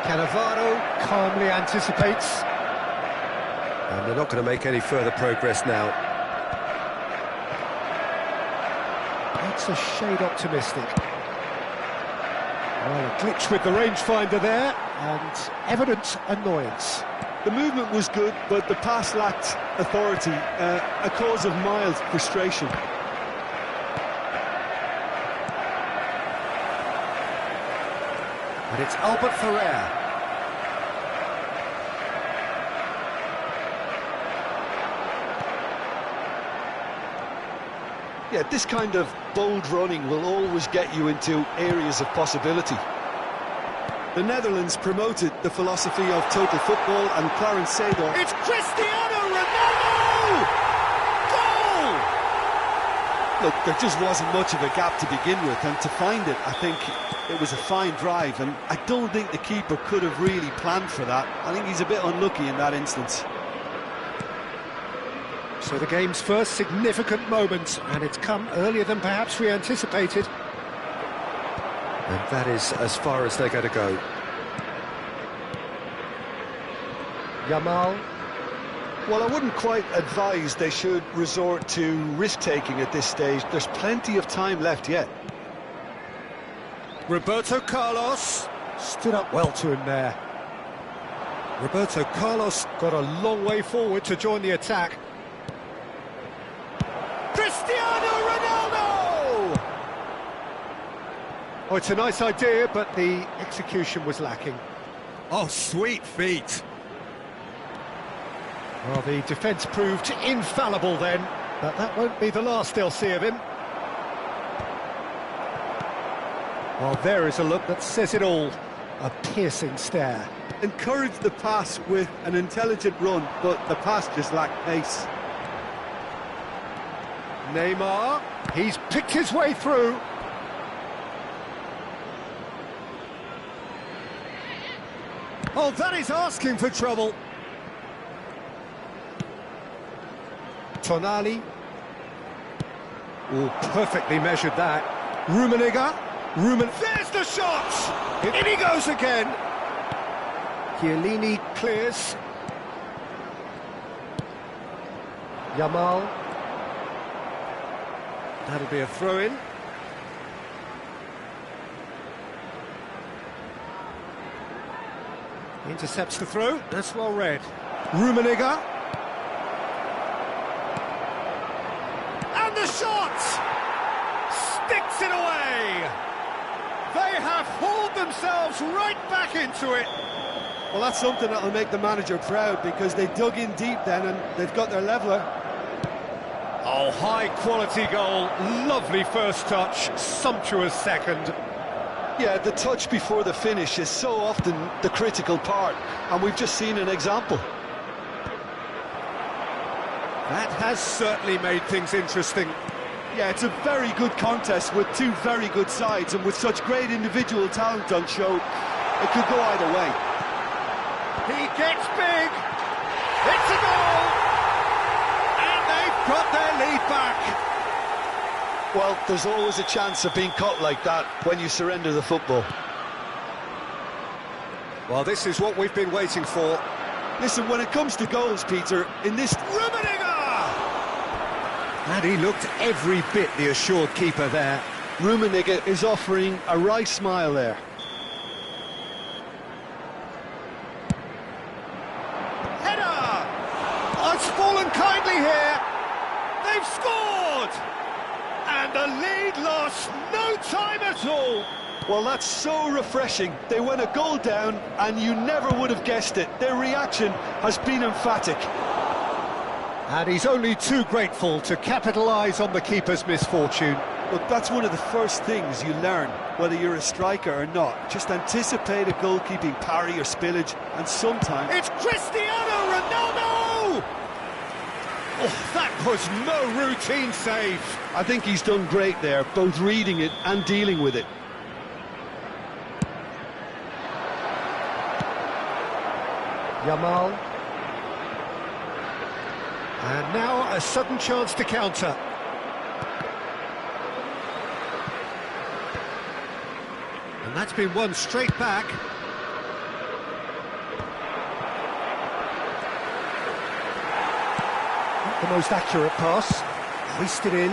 Cannavaro calmly anticipates. And they're not going to make any further progress now. That's a shade optimistic. Well, a glitch with the rangefinder there, and evident annoyance. The movement was good, but the pass lacked authority, a cause of mild frustration. And it's Albert Ferrer. Yeah, this kind of bold running will always get you into areas of possibility. The Netherlands promoted the philosophy of total football, and Clarence Seedorf... It's Cristiano Ronaldo! Goal! Look, there just wasn't much of a gap to begin with, and to find it, I think it was a fine drive, and I don't think the keeper could have really planned for that. I think he's a bit unlucky in that instance. So the game's first significant moment, and it's come earlier than perhaps we anticipated. And that is as far as they're going to go. Yamal. Well, I wouldn't quite advise they should resort to risk-taking at this stage. There's plenty of time left yet. Roberto Carlos stood up well to him there. Roberto Carlos got a long way forward to join the attack. Cristiano Ronaldo! Oh, it's a nice idea, but the execution was lacking. Oh, sweet feet. Well, the defence proved infallible then, but that won't be the last they'll see of him. Well, there is a look that says it all. A piercing stare. Encouraged the pass with an intelligent run, but the pass just lacked pace. Neymar, he's picked his way through. Oh, that is asking for trouble. Tonali. Oh, perfectly measured that. Rummenigge. There's the shot! In he goes again. Chiellini clears. Yamal. That'll be a throw-in. Intercepts the throw. That's well read. Rummenigge. And the shot! Sticks it away! They have hauled themselves right back into it. Well, that's something that'll make the manager proud, because they dug in deep then and they've got their leveller. Oh, high-quality goal. Lovely first touch. Sumptuous second. Yeah, the touch before the finish is so often the critical part, and we've just seen an example. That has certainly made things interesting. Yeah, it's a very good contest with two very good sides, and with such great individual talent on show, it could go either way. He gets big. It's a goal. And they've got their lead back. Well, there's always a chance of being caught like that when you surrender the football. Well, this is what we've been waiting for. Listen, when it comes to goals, Peter, in this... Rummenigge! And he looked every bit the assured keeper there. Rummenigge is offering a wry smile there. Header! Oh, it's fallen kindly here. They've scored! And the lead lost no time at all. Well, that's so refreshing. They went a goal down, and you never would have guessed it. Their reaction has been emphatic. And he's only too grateful to capitalise on the keeper's misfortune. Look, that's one of the first things you learn, whether you're a striker or not. Just anticipate a goalkeeping parry or spillage, and sometimes... It's Cristiano Ronaldo! Oh, that was no routine save. I think he's done great there, both reading it and dealing with it. Yamal. And now a sudden chance to counter. And that's been won straight back. Not the most accurate pass. Hoisted in.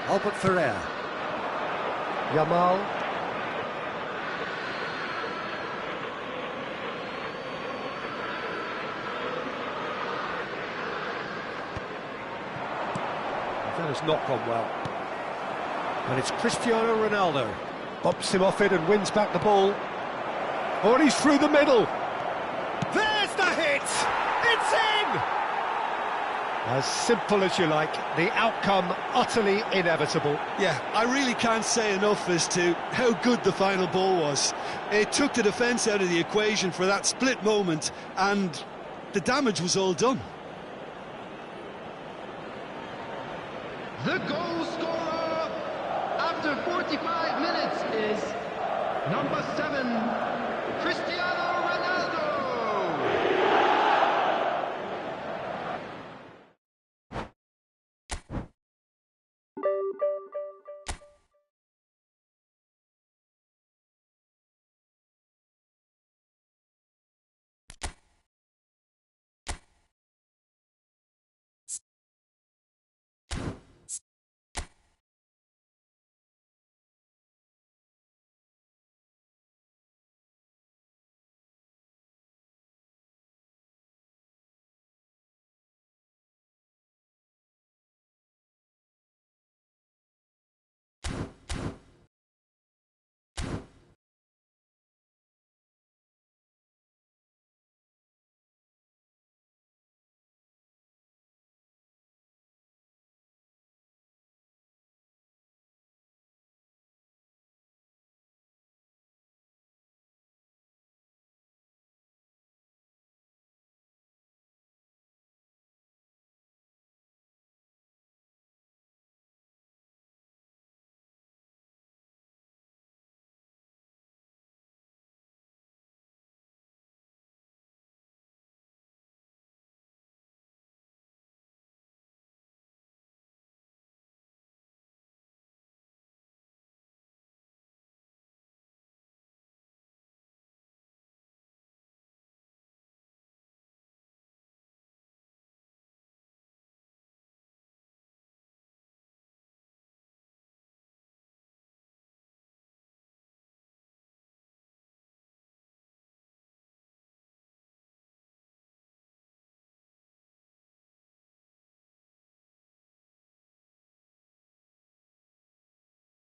Albert Ferrer. Yamal. That has not gone well. And it's Cristiano Ronaldo. Bumps him off it and wins back the ball. Oh, and he's through the middle. There's the hit! It's in! As simple as you like, the outcome utterly inevitable. Yeah, I really can't say enough as to how good the final ball was. It took the defence out of the equation for that split moment, and the damage was all done. The goal scorer after 45 minutes is number 7, Cristiano